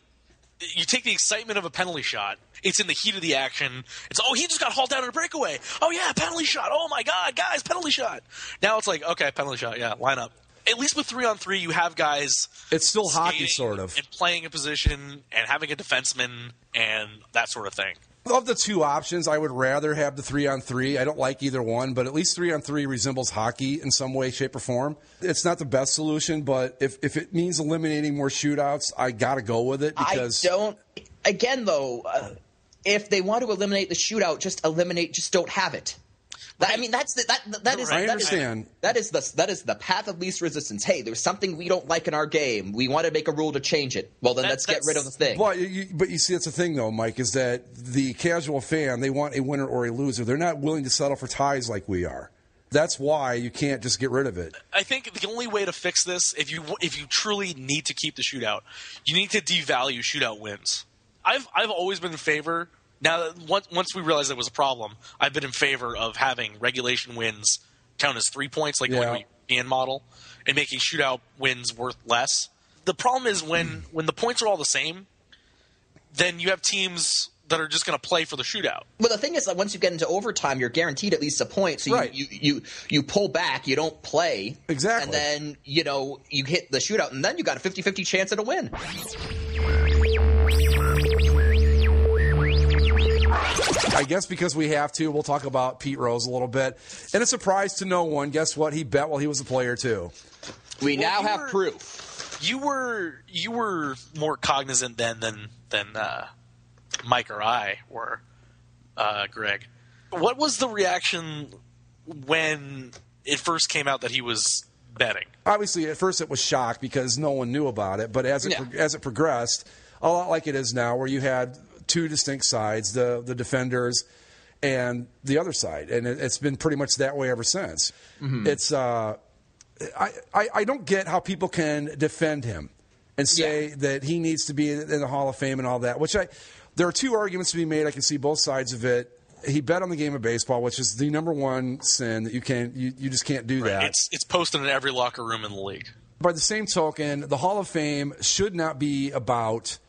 you take the excitement of a penalty shot. It's in the heat of the action. It's, he just got hauled down in a breakaway. Oh, yeah, penalty shot. Oh, my God, guys, penalty shot. Now it's like, okay, penalty shot, yeah, line up. At least with 3-on-3, you have guys. It's still hockey, sort of. And playing a position and having a defenseman and that sort of thing. Of the two options, I would rather have the 3-on-3. I don't like either one, but at least 3-on-3 resembles hockey in some way, shape, or form. It's not the best solution, but if it means eliminating more shootouts, I got to go with it because I don't. Again, though, if they want to eliminate the shootout, just don't have it. I mean, that is. I understand. That is the path of least resistance. Hey, there's something we don't like in our game. We want to make a rule to change it. Well, then let's get rid of the thing. But you see, that's the thing, though, Mike, is that the casual fan, they want a winner or a loser. They're not willing to settle for ties like we are. That's why you can't just get rid of it. I think the only way to fix this, if you truly need to keep the shootout, you need to devalue shootout wins. I've always been in favor. Now, once we realized it was a problem, I've been in favor of having regulation wins count as 3 points, like going to the European model, and making shootout wins worth less. The problem is when the points are all the same, then you have teams that are just going to play for the shootout. Well, the thing is that once you get into overtime, you're guaranteed at least a point. So you pull back, you don't play. Exactly. And then, you hit the shootout, and then you got a 50-50 chance at a win. I guess because we have to, we'll talk about Pete Rose a little bit. And a surprise to no one, guess what? He bet while he was a player, too. We now have proof. You were more cognizant then than Mike or I were, Greg. What was the reaction when it first came out that he was betting? Obviously, at first it was shock because no one knew about it. But as it progressed, a lot like it is now, where you had two distinct sides, the defenders and the other side. And it's been pretty much that way ever since. Mm-hmm. It's I don't get how people can defend him and say that he needs to be in the Hall of Fame and all that, there are two arguments to be made. I can see both sides of it. He bet on the game of baseball, which is the number one sin that you just can't do that. It's posted in every locker room in the league. By the same token, the Hall of Fame should not be about,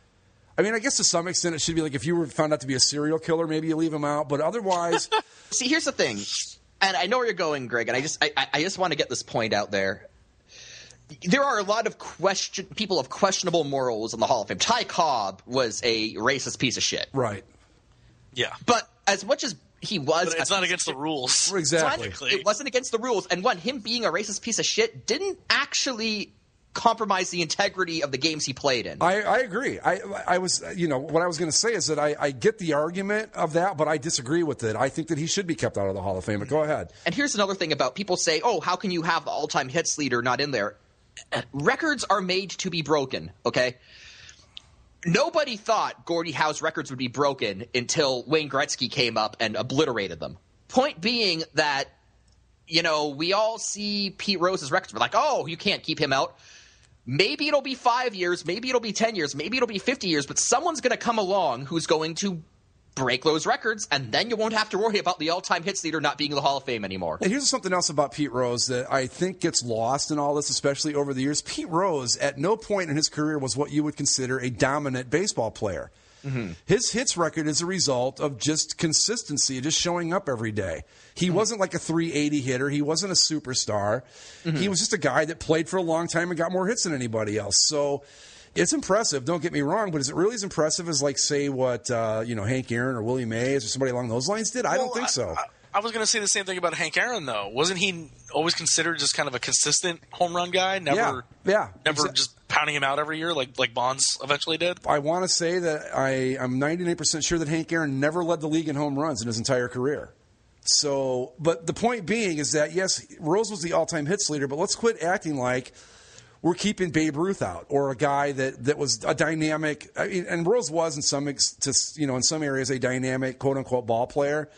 I mean, I guess to some extent it should be like if you were found out to be a serial killer, maybe you leave him out. But otherwise, see, here's the thing, and I know where you're going, Greg, and I just want to get this point out there. There are a lot of people of questionable morals in the Hall of Fame. Ty Cobb was a racist piece of shit. Right. Yeah. But as much as he was, but it's not against the rules. Exactly. It wasn't against the rules, and him being a racist piece of shit didn't actually compromise the integrity of the games he played in. I agree. I was, what I was going to say is that I get the argument of that, but I disagree with it. I think that he should be kept out of the Hall of Fame. But go ahead. And here's another thing about people say, oh, how can you have the all-time hits leader not in there? Records are made to be broken, okay? Nobody thought Gordie Howe's records would be broken until Wayne Gretzky came up and obliterated them. Point being that, we all see Pete Rose's records. We're like, oh, you can't keep him out. Maybe it'll be 5 years, maybe it'll be 10 years, maybe it'll be 50 years, but someone's going to come along who's going to break those records, and then you won't have to worry about the all-time hits leader not being in the Hall of Fame anymore. And here's something else about Pete Rose that I think gets lost in all this, especially over the years. Pete Rose, at no point in his career, was what you would consider a dominant baseball player. His hits record is a result of just consistency, just showing up every day. He wasn't like a 380 hitter. He wasn't a superstar. He was just a guy that played for a long time and got more hits than anybody else. So it's impressive. Don't get me wrong, but is it really as impressive as, like, say, what Hank Aaron or Willie Mays or somebody along those lines did? I don't think so. I was going to say the same thing about Hank Aaron, though. Wasn't he always considered just kind of a consistent home run guy? Never just pounding him out every year like Bonds eventually did? I want to say that I'm 99% sure that Hank Aaron never led the league in home runs in his entire career. So, but the point being is that, yes, Rose was the all-time hits leader, but let's quit acting like we're keeping Babe Ruth out, or a guy that was a dynamic. I mean, and Rose was in some areas a dynamic quote unquote ball player,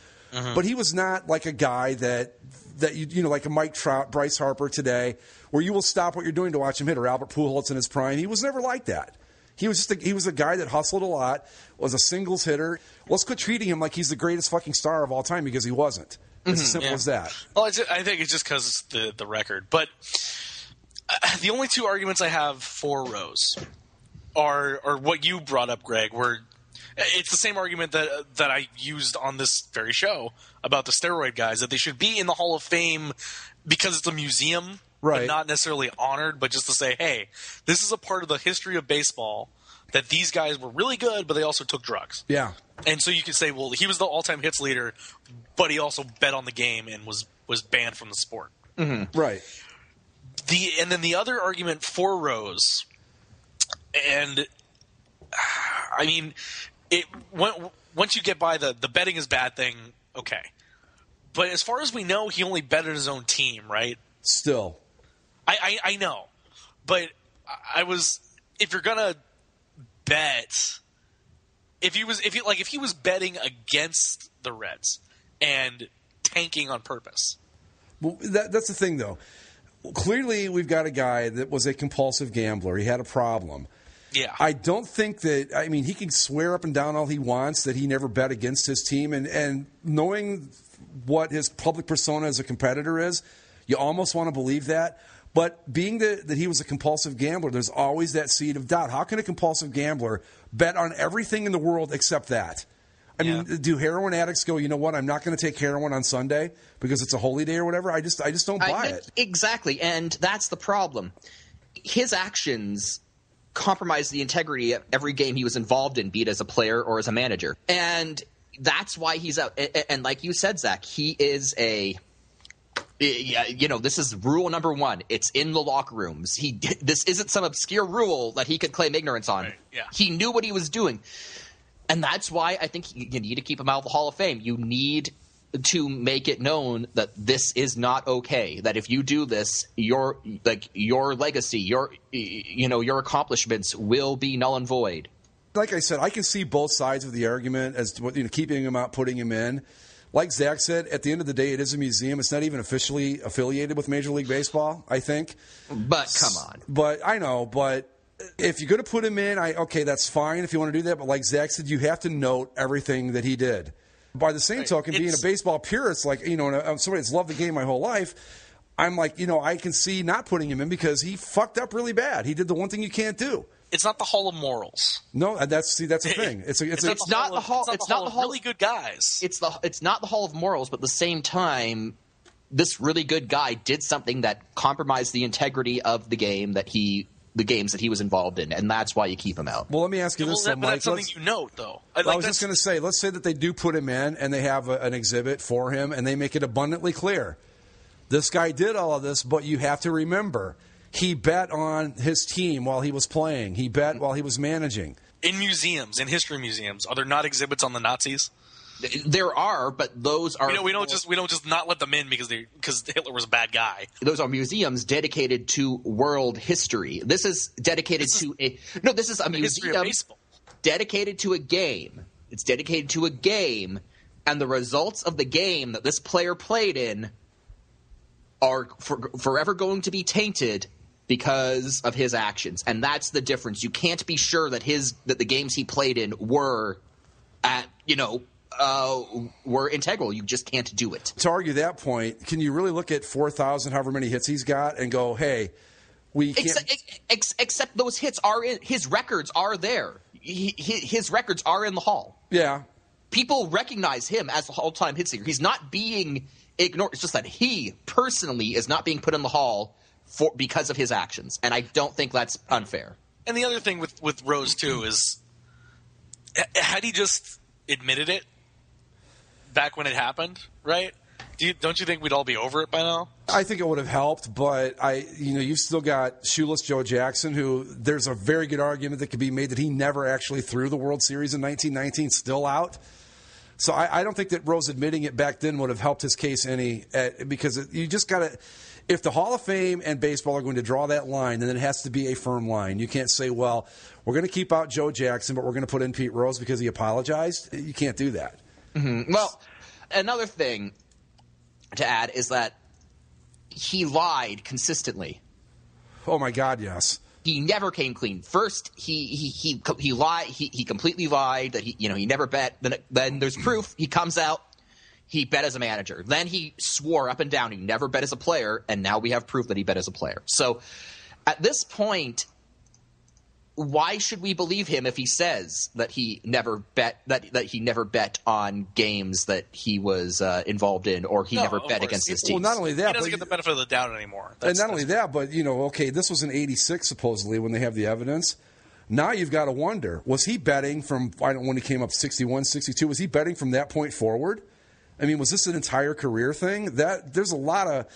but he was not like a guy that like a Mike Trout, Bryce Harper today, where you will stop what you're doing to watch him hit, or Albert Pujols in his prime. He was never like that. He was a guy that hustled a lot, was a singles hitter. Let's quit treating him like he's the greatest fucking star of all time, because he wasn't. It's as simple as that. Well, I think it's just because the record, but. The only two arguments I have for Rose are what you brought up, Greg, where it's the same argument that I used on this very show about the steroid guys, that they should be in the Hall of Fame because it's a museum, right? But not necessarily honored, but just to say, hey, this is a part of the history of baseball that these guys were really good, but they also took drugs. Yeah. And so you could say, well, he was the all-time hits leader, but he also bet on the game and was banned from the sport. Right. And then the other argument for Rose, and I mean, once you get by the betting is bad thing, okay. But as far as we know, he only betted his own team, right? Still. I know. But if you're gonna bet, if he was betting against the Reds and tanking on purpose. Well, that's the thing, though. Clearly, we've got a guy that was a compulsive gambler. He had a problem. Yeah. I don't think that – I mean, he can swear up and down all he wants that he never bet against his team. And knowing what his public persona as a competitor is, you almost want to believe that. But being that he was a compulsive gambler, there's always that seed of doubt. How can a compulsive gambler bet on everything in the world except that? I mean, do heroin addicts go, you know what, I'm not going to take heroin on Sunday because it's a holy day or whatever? I just don't buy it. Exactly, and that's the problem. His actions compromised the integrity of every game he was involved in, be it as a player or as a manager. And that's why he's out. And like you said, Zach, he is this is rule number one. It's in the locker rooms. This isn't some obscure rule that he could claim ignorance on. Right, yeah. He knew what he was doing. And that's why I think you need to keep him out of the Hall of Fame. You need to make it known that this is not okay. That if you do this, your legacy, your accomplishments will be null and void. Like I said, I can see both sides of the argument as to keeping him out, putting him in. Like Zach said, at the end of the day, it is a museum. It's not even officially affiliated with Major League Baseball, I think. But come on. But I know, but if you're going to put him in, okay, that's fine if you want to do that. But like Zach said, you have to note everything that he did. By the same token, being a baseball purist, like, somebody that's loved the game my whole life, I'm like, I can see not putting him in because he fucked up really bad. He did the one thing you can't do. It's not the Hall of Morals. No, that's the thing. It's not the Hall. It's not the Hall of really good guys. It's not the Hall of Morals, but at the same time, this really good guy did something that compromised the integrity of the game the games that he was involved in, and that's why you keep him out. Well, let me ask you this, Mike. That's something you note, though. I was just going to say, let's say that they do put him in, and they have an exhibit for him, and they make it abundantly clear. This guy did all of this, but you have to remember, he bet on his team while he was playing. He bet while he was managing. In museums, in history museums, are there not exhibits on the Nazis? There are, but those are we don't just not let them in because Hitler was a bad guy. Those are museums dedicated to world history. This is dedicated this is a museum dedicated to a game. It's dedicated to a game, and the results of the game that this player played in are forever going to be tainted because of his actions, and that's the difference. You can't be sure that the games he played in were integral. You just can't do it. To argue that point, can you really look at 4,000, however many hits he's got, and go, hey, we can't... Except those hits are in his records are there. his records are in the Hall. Yeah. People recognize him as the all-time hit leader. He's not being ignored. It's just that he personally is not being put in the Hall because of his actions, and I don't think that's unfair. And the other thing with Rose, too, is had he just admitted it back when it happened, right? Don't you think we'd all be over it by now? I think it would have helped, but you've still got shoeless Joe Jackson, who there's a very good argument that could be made that he never actually threw the World Series in 1919, still out. So I don't think that Rose admitting it back then would have helped his case any, because you just got to. If the Hall of Fame and baseball are going to draw that line, then it has to be a firm line. You can't say, well, we're going to keep out Joe Jackson, but we're going to put in Pete Rose because he apologized. You can't do that. Mm-hmm. Well, another thing to add is that he lied consistently. Oh my God, yes. He never came clean. First, he lied. He completely lied that he never bet. Then there's proof. He comes out. He bet as a manager. Then he swore up and down he never bet as a player, and now we have proof that he bet as a player. So at this point, why should we believe him if he says that he never bet that he never bet on games that he was involved in, or he never bet against his team? Well, not only that, he doesn't get the benefit of the doubt anymore. And not only that, but okay, this was in '86 supposedly when they have the evidence. Now you've got to wonder: was he betting from when he came up 61, 62? Was he betting from that point forward? I mean, was this an entire career thing? There's a lot of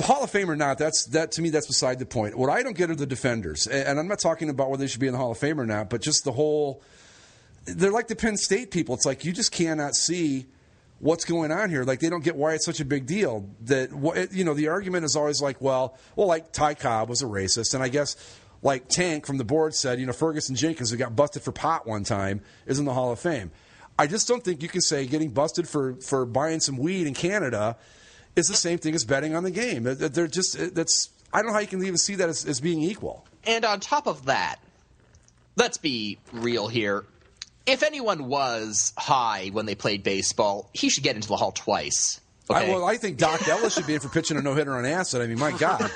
Hall of Fame or not. That to me, that's beside the point. What I don't get are the defenders, and I'm not talking about whether they should be in the Hall of Fame or not, but just the whole. They're like the Penn State people. It's like you just cannot see what's going on here. Like they don't get why it's such a big deal. That the argument is always like, well, like Ty Cobb was a racist, and I guess like Tank from the board said, Ferguson Jenkins, who got busted for pot one time, is in the Hall of Fame. I just don't think you can say getting busted for buying some weed in Canada is the same thing as betting on the game. They're just I don't know how you can even see that as being equal. And on top of that, let's be real here. If anyone was high when they played baseball, he should get into the Hall twice. Okay? I think Doc Ellis should be in for pitching a no-hitter on acid. I mean, my God.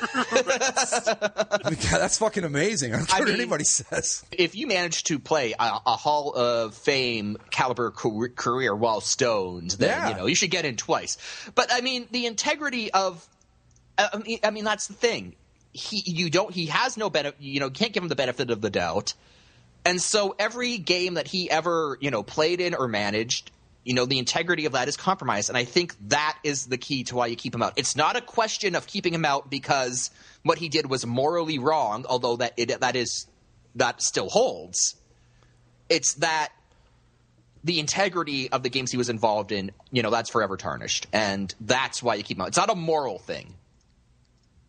That's fucking amazing. I don't care what anybody says. If you manage to play a Hall of Fame caliber career while stoned, then you should get in twice. But I mean, the integrity of that's the thing. He has no benefit. Can't give him the benefit of the doubt. And so every game that he ever played in or managed, the integrity of that is compromised, and I think that is the key to why you keep him out. It's not a question of keeping him out because what he did was morally wrong, although that still holds. It's that the integrity of the games he was involved in, that's forever tarnished, and that's why you keep him out. It's not a moral thing.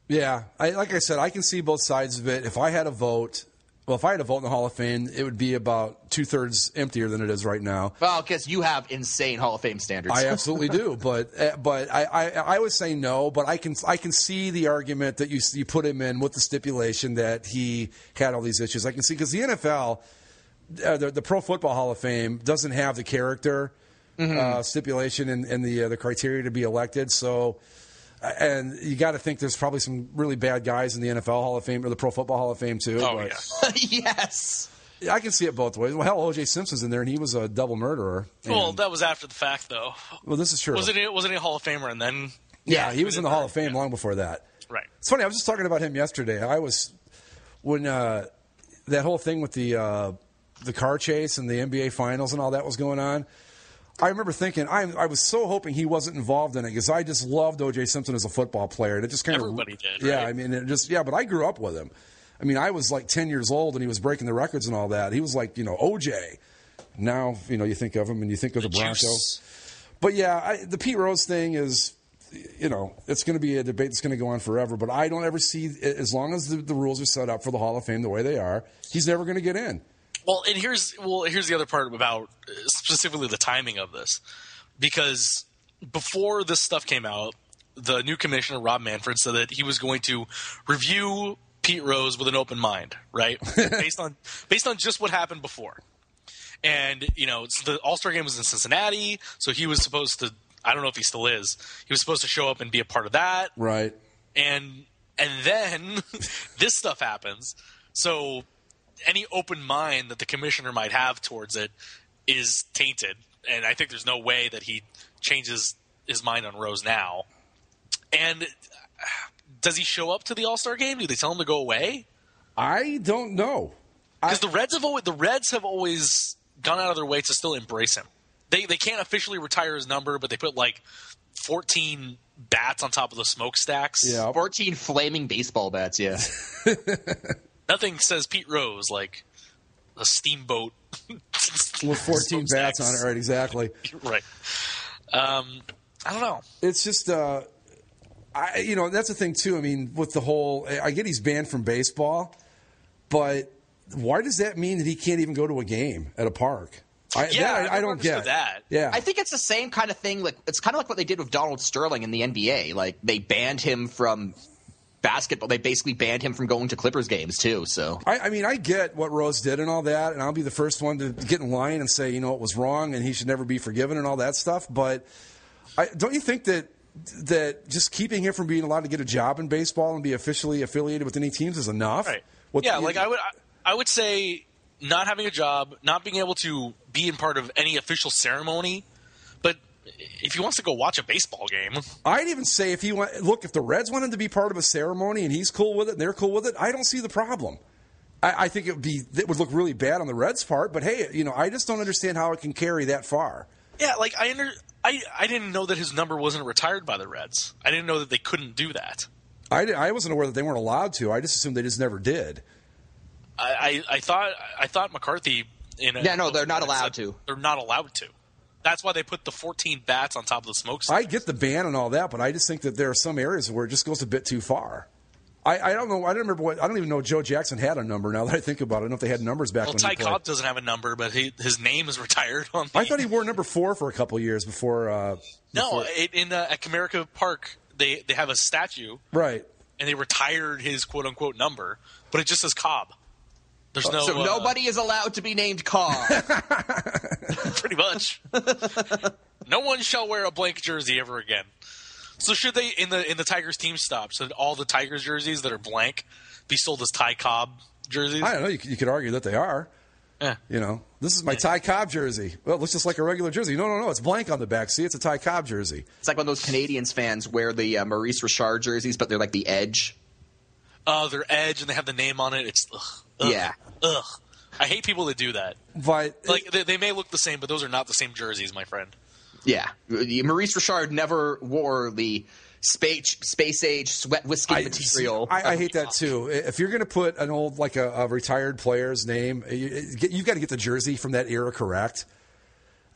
Yeah, like I said, I can see both sides of it. If I had a vote in the Hall of Fame, it would be about 2/3 emptier than it is right now. Well, because you have insane Hall of Fame standards. I absolutely do, but I would say no. But I can see the argument that you put him in with the stipulation that he had all these issues. I can see because the NFL, the Pro Football Hall of Fame doesn't have the character stipulation and the criteria to be elected. So. And you got to think there's probably some really bad guys in the NFL Hall of Fame or the Pro Football Hall of Fame too. Oh, but yes. I can see it both ways. Well, hell, O.J. Simpson's in there, and he was a double murderer. Well, that was after the fact, though. Well, this is true. Wasn't he a Hall of Famer, and then? Yeah, he was in the Hall of Fame long before that. Right. It's funny. I was just talking about him yesterday. When that whole thing with the car chase and the NBA Finals and all that was going on. I remember thinking, I was so hoping he wasn't involved in it because I just loved O.J. Simpson as a football player. And it just kind of everybody did. Yeah, right? I mean, but I grew up with him. I mean, I was like 10 years old and he was breaking the records and all that. He was like, O.J. Now, you think of him and you think of the Broncos. But yeah, the Pete Rose thing is, it's going to be a debate that's going to go on forever. But I don't ever see, as long as the rules are set up for the Hall of Fame the way they are, he's never going to get in. Well, and here's the other part about specifically the timing of this, because before this stuff came out, the new commissioner Rob Manfred said that he was going to review Pete Rose with an open mind, right, based on just what happened before, and the All-Star game was in Cincinnati, so he was supposed to. I don't know if he still is. He was supposed to show up and be a part of that, right? And then this stuff happens, so. any open mind that the commissioner might have towards it is tainted, and I think there's no way that he changes his mind on Rose now. And does he show up to the All-Star game? Do they tell him to go away? I don't know. Because the Reds have always gone out of their way to still embrace him. They can't officially retire his number, but they put 14 bats on top of the smokestacks. Yeah. 14 flaming baseball bats, yeah. Nothing says Pete Rose like a steamboat with 14 bats on it, right? Exactly. Right. I don't know. It's just, that's the thing too. I mean, with the whole, I get he's banned from baseball, but why does that mean that he can't even go to a game at a park? I don't get that. Yeah, I think it's the same kind of thing. Like it's kind of like what they did with Donald Sterling in the NBA. Like they banned him from basketball. They basically banned him from going to Clippers games too. So I mean, I get what Rose did and all that, and I'll be the first one to get in line and say, it was wrong and he should never be forgiven and all that stuff. But don't you think that just keeping him from being allowed to get a job in baseball and be officially affiliated with any teams is enough? Right. I would say not having a job, not being able to be in part of any official ceremony, but if he wants to go watch a baseball game, I'd even say if the Reds want him to be part of a ceremony and he's cool with it and they're cool with it, I don't see the problem. I think it would look really bad on the Reds' part, but hey, I just don't understand how it can carry that far. Yeah, I didn't know that his number wasn't retired by the Reds. I didn't know that they couldn't do that. I wasn't aware that they weren't allowed to. I just assumed they just never did. I thought McCarthy they're not allowed to. They're not allowed to. That's why they put the 14 bats on top of the smokestack. I get the ban and all that, but I just think that there are some areas where it just goes a bit too far. I don't know. I don't even know Joe Jackson had a number. Now that I think about it, I don't know if they had numbers back when he played. Ty Cobb doesn't have a number, but his name is retired on. I thought he wore number 4 for a couple years before. No, at Comerica Park they have a statue, right? And they retired his quote unquote number, but it just says Cobb. There's no. So nobody is allowed to be named Cobb. Pretty much. No one shall wear a blank jersey ever again. So should they in the Tigers team stop? Should all the Tigers jerseys that are blank be sold as Ty Cobb jerseys? I don't know. You could argue that they are. Yeah. This is my Ty Cobb jersey. Well, it looks just like a regular jersey. No. It's blank on the back. See, it's a Ty Cobb jersey. It's like when those Canadians fans wear the Maurice Richard jerseys, but they're like the edge. They're edge, and they have the name on it. It's ugh. Yeah. Ugh. I hate people that do that. But they may look the same, but those are not the same jerseys, my friend. Yeah. Maurice Richard never wore the space age sweat whiskey material. I hate that too. If you're going to put an old a retired player's name, you've got to get the jersey from that era correct.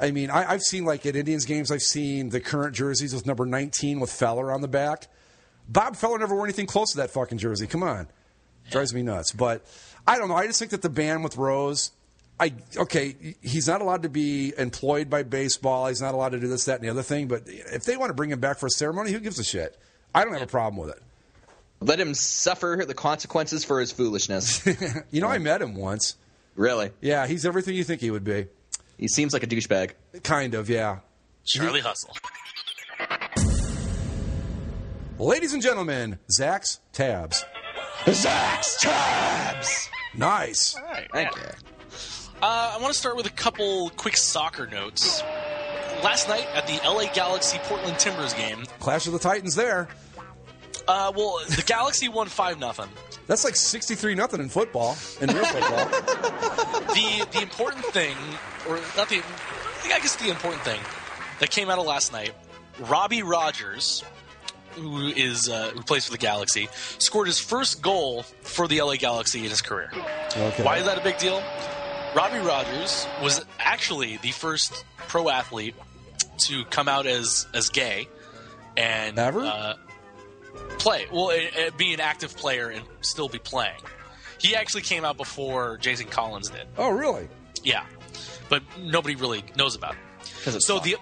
I mean, I've seen at Indians games, I've seen the current jerseys with number 19 with Feller on the back. Bob Feller never wore anything close to that fucking jersey. Come on. Drives me nuts. But I don't know. I just think that the ban with Rose, he's not allowed to be employed by baseball. He's not allowed to do this, that, and the other thing. But if they want to bring him back for a ceremony, who gives a shit? I don't have a problem with it. Let him suffer the consequences for his foolishness. I met him once. Really? Yeah, he's everything you think he would be. He seems like a douchebag. Kind of, yeah. Charlie Hustle. Ladies and gentlemen, Zach's Tabs. Zach's Tabs! Nice. All right. Thank you. I want to start with a couple quick soccer notes. Last night at the LA Galaxy Portland Timbers game. Clash of the Titans there. The Galaxy won 5-0. That's like 63-0 in football, in real football. The important thing, or not the, I guess the important thing that came out of last night, Robbie Rogers, who plays for the Galaxy, scored his first goal for the LA Galaxy in his career. Okay. Why is that a big deal? Robbie Rogers was actually the first pro athlete to come out as gay and ever play. Well, be an active player and still be playing. He actually came out before Jason Collins did. Oh, really? Yeah, but nobody really knows about it.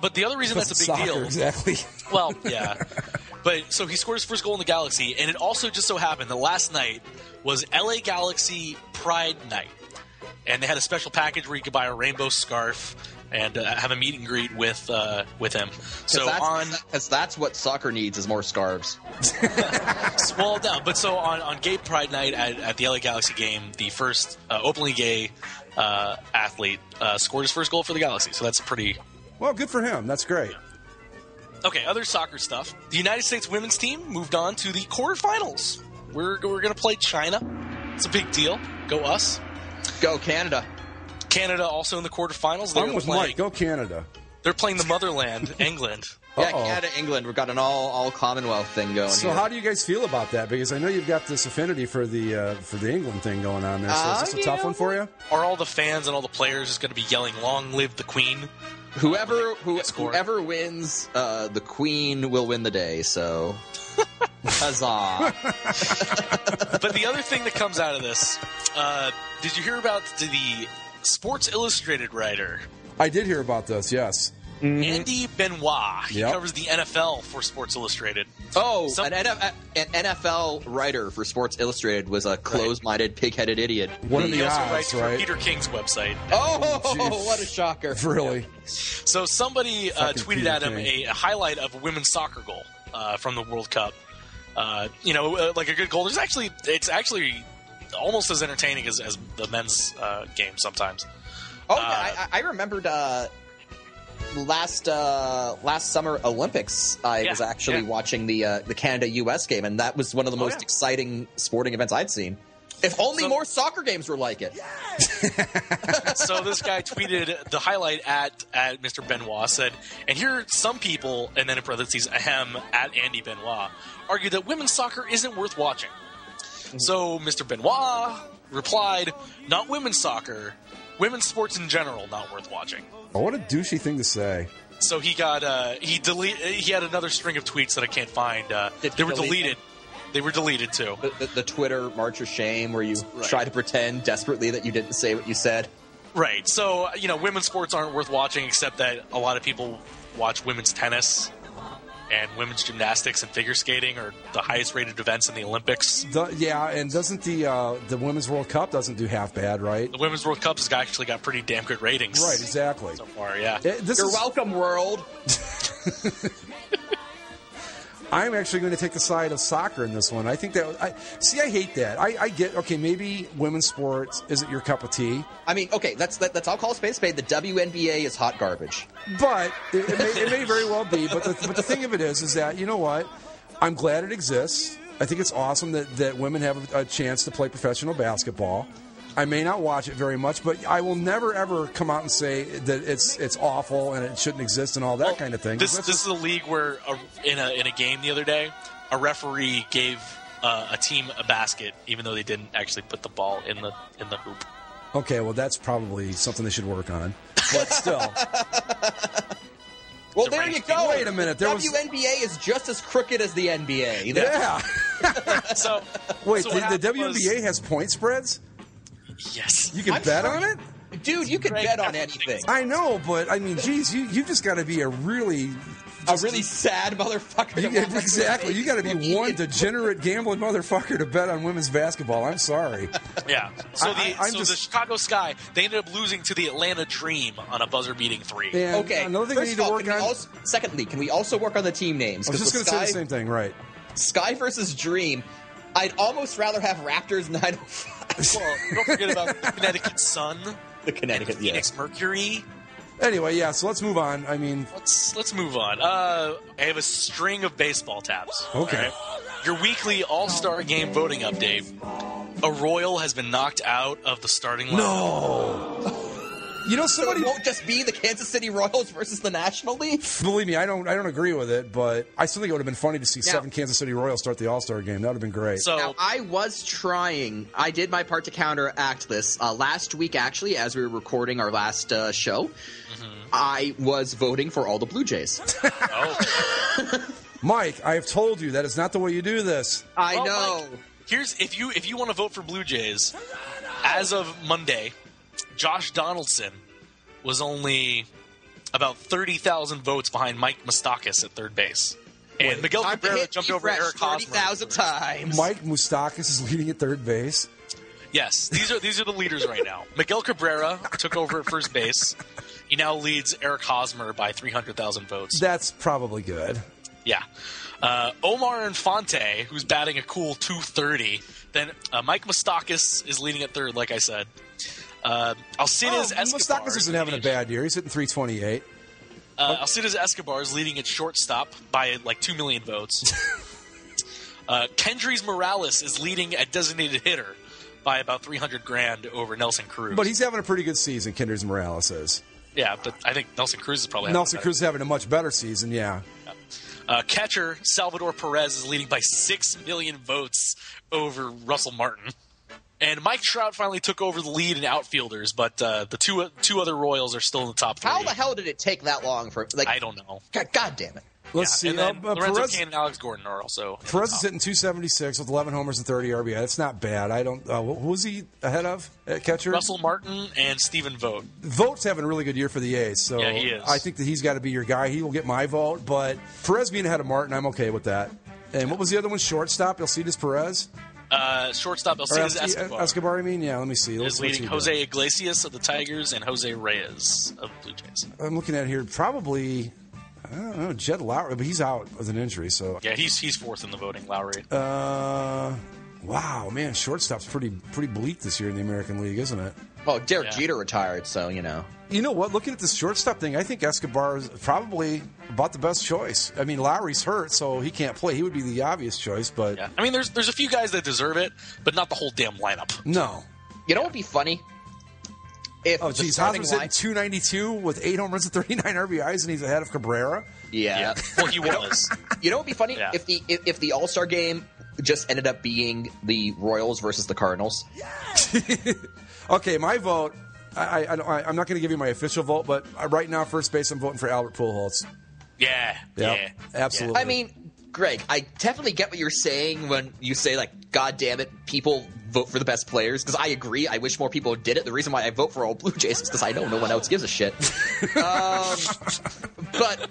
But the other reason that's a big deal, exactly. Well, yeah. But so he scored his first goal in the Galaxy, and it also just so happened that last night was LA Galaxy Pride Night. and they had a special package where you could buy a rainbow scarf and have a meet and greet with him. So because that's what soccer needs is more scarves. Well, no, but so on Gay Pride Night at the LA Galaxy game, the first openly gay athlete scored his first goal for the Galaxy. So that's pretty. Well, good for him. That's great. Okay, other soccer stuff. The United States women's team moved on to the quarterfinals. We're going to play China. It's a big deal. Go us. Go Canada. Canada also in the quarterfinals. I'm with Mike. Go Canada. They're playing the motherland, England. Yeah, Canada, England. We've got an all Commonwealth thing going. So here. how do you guys feel about that? Because I know you've got this affinity for the England thing going on there. So is this a tough one for you? Are all the fans and all the players just going to be yelling "Long live the Queen"? Whoever wins, the Queen will win the day. So, huzzah! But the other thing that comes out of this, did you hear about the Sports Illustrated writer? I did hear about this. Yes. Andy Benoit. He covers the NFL for Sports Illustrated. Oh, an NFL writer for Sports Illustrated was a closed-minded, pig-headed idiot. What are the He also odds, writes right? for Peter King's website. Oh, what a shocker. Really? So somebody tweeted Peter at him King. a highlight of a women's soccer goal from the World Cup. Like a good goal. It's actually almost as entertaining as the men's game sometimes. Oh, yeah, I remembered last summer Olympics. I was actually watching the Canada-US game, and that was one of the most exciting sporting events I'd seen. If only more soccer games were like it. So this guy tweeted the highlight at Mr. Benoit, said, and here some people, and then in parentheses, ahem, at Andy Benoit, argue that women's soccer isn't worth watching. So Mr. Benoit replied, not women's soccer, women's sports in general not worth watching. Oh, what a douchey thing to say. So he got he had another string of tweets that I can't find. They were deleted. They were deleted too. The Twitter march of shame where you try to pretend desperately that you didn't say what you said. Right. So, women's sports aren't worth watching, except that a lot of people watch women's tennis and women's gymnastics and figure skating are the highest rated events in the Olympics. And doesn't the Women's World Cup doesn't do half bad, right? The Women's World Cup has actually got pretty damn good ratings. Right, exactly. So far, yeah. You're welcome, world. I'm actually going to take the side of soccer in this one. I think that I hate that. I get maybe women's sports isn't your cup of tea. I mean, okay, that's I'll call a spade a spade. The WNBA is hot garbage. But it may very well be. But the thing of it is that, you know what? I'm glad it exists. I think it's awesome that women have a chance to play professional basketball. I may not watch it very much, but I will never ever come out and say that it's awful and it shouldn't exist and all that kind of thing. This is a league where in a game the other day, a referee gave a team a basket, even though they didn't actually put the ball in the hoop. Okay, well that's probably something they should work on. But still. Well, there you go. Wait a minute. WNBA is just as crooked as the NBA. Yeah. So wait, so the WNBA has point spreads? Yes. You can bet on it? Dude, you can bet on anything. I know, but I mean, geez, you just got to be a really sad motherfucker. Exactly. You got to be one degenerate gambling motherfucker to bet on women's basketball. I'm sorry. Yeah. So the Chicago Sky, they ended up losing to the Atlanta Dream on a buzzer-beating 3. And okay. Another thing we need to work on. Secondly, can we also work on the team names? I was just going to say the same thing, right? Sky versus Dream. I'd almost rather have Raptors 905. Well, don't forget about the Connecticut Sun. The Connecticut, Phoenix Mercury. Anyway, yeah, so let's move on. I mean... Let's move on. I have a string of baseball tabs. Okay. Right? Your weekly All-Star Game voting update. A Royal has been knocked out of the starting lineup. No! You know, somebody won't just be the Kansas City Royals versus the National League. Believe me, I don't agree with it, but I still think it would have been funny to see 7 Kansas City Royals start the All-Star game. That would have been great. So now, I was trying. I did my part to counteract this last week. Actually, as we were recording our last show, I was voting for all the Blue Jays. Mike, I have told you that is not the way you do this. I know. Mike, here's if you want to vote for Blue Jays, as of Monday, Josh Donaldson was only about 30,000 votes behind Mike Moustakas at third base. And Miguel Cabrera jumped over Eric Hosmer. 30,000 times. Mike Moustakas is leading at third base. Yes, these are the leaders right now. Miguel Cabrera took over at first base. He now leads Eric Hosmer by 300,000 votes. That's probably good. Yeah. Omar Infante, who's batting a cool 230. Then Mike Moustakas is leading at third, like I said. Alcides Escobar. Moustakas isn't having a bad year. He's hitting 328. Alcides Escobar is leading at shortstop by like 2 million votes. Kendrys Morales is leading at designated hitter by about 300 grand over Nelson Cruz. But he's having a pretty good season, Kendrys Morales is. Yeah, but I think Nelson Cruz is probably Nelson Cruz is having a much better season, yeah. Catcher Salvador Perez is leading by 6 million votes over Russell Martin. And Mike Trout finally took over the lead in outfielders, but the two other Royals are still in the top 3. How the hell did it take that long for? Like, I don't know. God damn it! Let's see. And then Lorenzo Perez, Cain and Alex Gordon are also. Perez is hitting 276 with 11 homers and 30 RBI. That's not bad. I don't. Who was he ahead of at catcher? Russell Martin and Stephen Vogt. Vogt's having a really good year for the A's, so yeah, he is. I think that he's got to be your guy. He will get my vote, but Perez being ahead of Martin, I'm okay with that. And what was the other one? Shortstop, Alcides Perez. Shortstop Alcides Escobar. I mean, yeah. Let me see. Is leading Jose Iglesias of the Tigers and Jose Reyes of the Blue Jays. I'm looking at here. Probably, I don't know, Jed Lowry, but he's out with an injury. So yeah, he's fourth in the voting. Lowry. Wow, man, shortstop's pretty bleak this year in the American League, isn't it? Well, Derek Jeter retired, so you know. You know what? Looking at this shortstop thing, I think Escobar is probably about the best choice. I mean, Lowry's hurt, so he can't play. He would be the obvious choice, but yeah. I mean, there's a few guys that deserve it, but not the whole damn lineup. No. You know what would be funny? If Hosmer's hitting 292 with 8 home runs and 39 RBIs, and he's ahead of Cabrera. Yeah. Well, he was. You know what would be funny? Yeah. If the All-Star game just ended up being the Royals versus the Cardinals. Okay, my vote. I'm not going to give you my official vote, but right now, first base, I'm voting for Albert Pujols. Yeah, absolutely. I mean, Greg, I definitely get what you're saying when you say, like, God damn it, people vote for the best players, because I agree. I wish more people did it. The reason why I vote for all Blue Jays is because I know no one else gives a shit. But,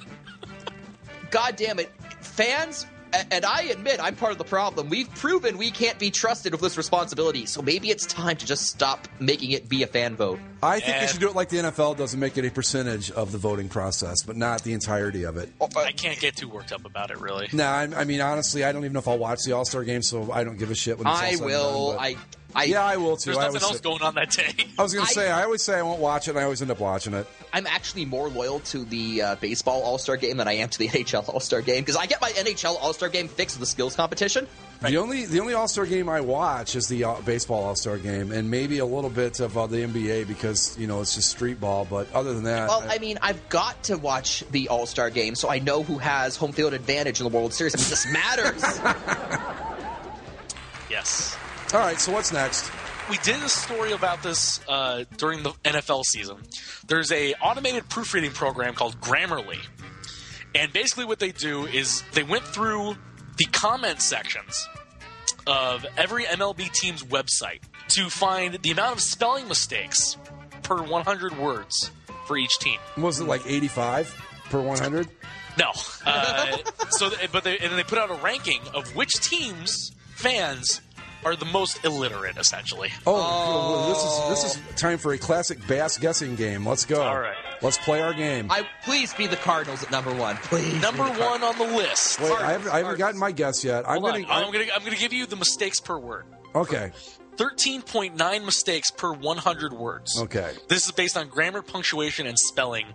God damn it, fans... And I admit I'm part of the problem. We've proven we can't be trusted with this responsibility, so maybe it's time to just stop making it be a fan vote. I think they should do it like the NFL does and make it a percentage of the voting process, but not the entirety of it. I can't get too worked up about it, really. No, I mean, honestly, I don't even know if I'll watch the All-Star game, so I don't give a shit when it's all said and done, Yeah, I will too. There's nothing else going on that day. I was going to say, I always say I won't watch it, and I always end up watching it. I'm actually more loyal to the baseball All-Star game than I am to the NHL All-Star game, because I get my NHL All-Star game fixed with the skills competition. Right. The only All-Star game I watch is the baseball All-Star game, and maybe a little bit of the NBA because, you know, it's just street ball, but other than that... Well, I mean, I've got to watch the All-Star game, so I know who has home field advantage in the World Series. I mean, this matters! Yes. All right, so what's next? We did a story about this during the NFL season. There's a automated proofreading program called Grammarly. And basically what they do is they went through the comment sections of every MLB team's website to find the amount of spelling mistakes per 100 words for each team. Was it like 85 per 100? No. But they put out a ranking of which teams fans are the most illiterate, essentially. Oh, this is time for a classic bass guessing game. Let's go. All right. Let's play our game. Please be the Cardinals at number one. Please. Number one on the list. Wait, I haven't gotten my guess yet. I'm gonna give you the mistakes per word. Okay. 13.9 mistakes per 100 words. Okay. This is based on grammar, punctuation, and spelling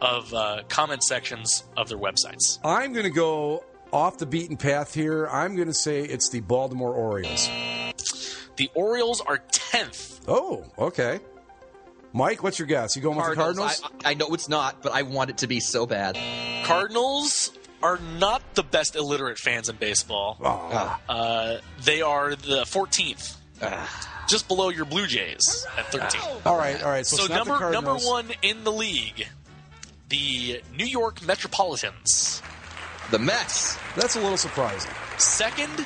of comment sections of their websites. I'm going to go off the beaten path here. I'm going to say it's the Baltimore Orioles. The Orioles are 10th. Oh, okay. Mike, what's your guess? You going with the Cardinals? I know it's not, but I want it to be so bad. Cardinals are not the best illiterate fans in baseball. They are the 14th. Just below your Blue Jays at 13. All right. So it's number one in the league, the New York Metropolitans. The Mets. That's a little surprising. Second,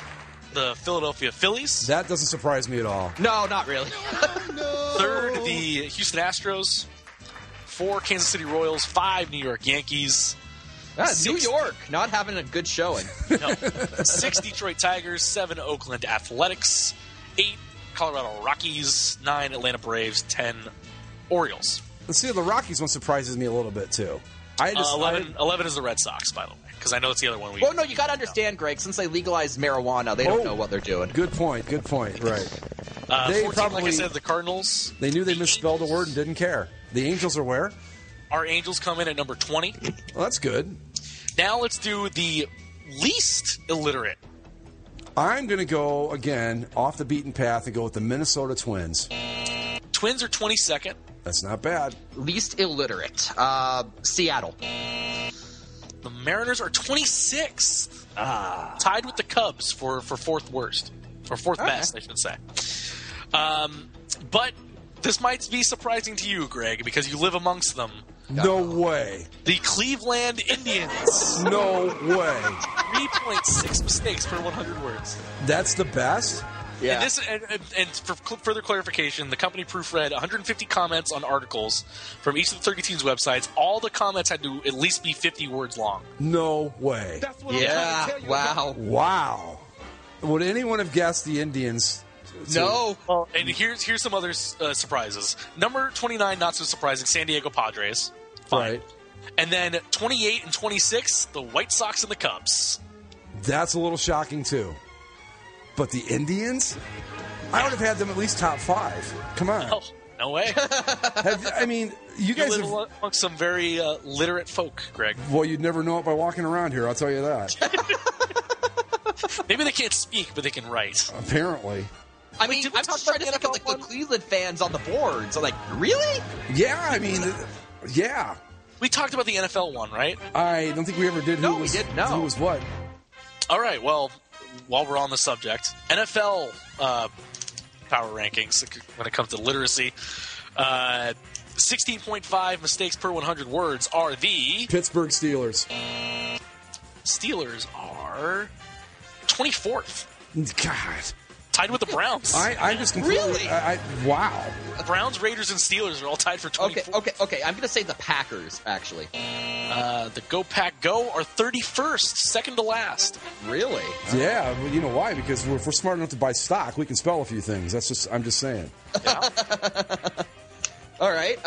the Philadelphia Phillies. That doesn't surprise me at all. No, not really. Third, the Houston Astros. 4, Kansas City Royals. 5, New York Yankees. New York, not having a good showing. No. 6, Detroit Tigers. 7, Oakland Athletics. 8, Colorado Rockies. 9, Atlanta Braves. 10, Orioles. Let's see, the Rockies one surprises me a little bit, too. 11 is the Red Sox, by the way, because I know it's the other one. Well, no, you got to understand, Greg, since they legalized marijuana, they don't know what they're doing. Good point, right. They 14, probably, like I said, the Cardinals. They knew they misspelled a word and didn't care. The Angels are where? Our Angels come in at number 20. Well, that's good. Now let's do the least illiterate. I'm going to go, again, off the beaten path and go with the Minnesota Twins. Twins are 22nd. That's not bad. Least illiterate. Seattle. The Mariners are 26th. Tied with the Cubs for fourth worst. Or fourth best, I should say. But this might be surprising to you, Greg, because you live amongst them. No way. The Cleveland Indians. No way. 3.6 mistakes per 100 words. That's the best? Yeah. And for further clarification, the company proofread 150 comments on articles from each of the 30 teams' websites. All the comments had to at least be 50 words long. No way. Wow. Would anyone have guessed the Indians? No. Well, and here's some other surprises. Number 29, not so surprising, San Diego Padres. Fine. Right. And then 28 and 26, the White Sox and the Cubs. That's a little shocking, too. But the Indians? I would have had them at least top 5. Come on. Oh, no way. You guys live amongst some very literate folk, Greg. Well, you'd never know it by walking around here, I'll tell you that. Maybe they can't speak, but they can write. Apparently. I mean, I'm just trying to think of like the Cleveland fans on the boards. I'm like, really? Yeah, yeah. We talked about the NFL one, right? I don't think we ever did. We didn't know. Who was what? All right, well, while we're on the subject, NFL power rankings when it comes to literacy. 16.5 mistakes per 100 words are the Pittsburgh Steelers. Steelers are 24th. God. Tied with the Browns. I just completely... Really? Wow. The Browns, Raiders, and Steelers are all tied for 24th. Okay. I'm going to say the Packers, actually. The Go Pack Go are 31st, second to last. Really? Yeah, well, you know why? Because if we're smart enough to buy stock, we can spell a few things. I'm just saying. Yeah. All right.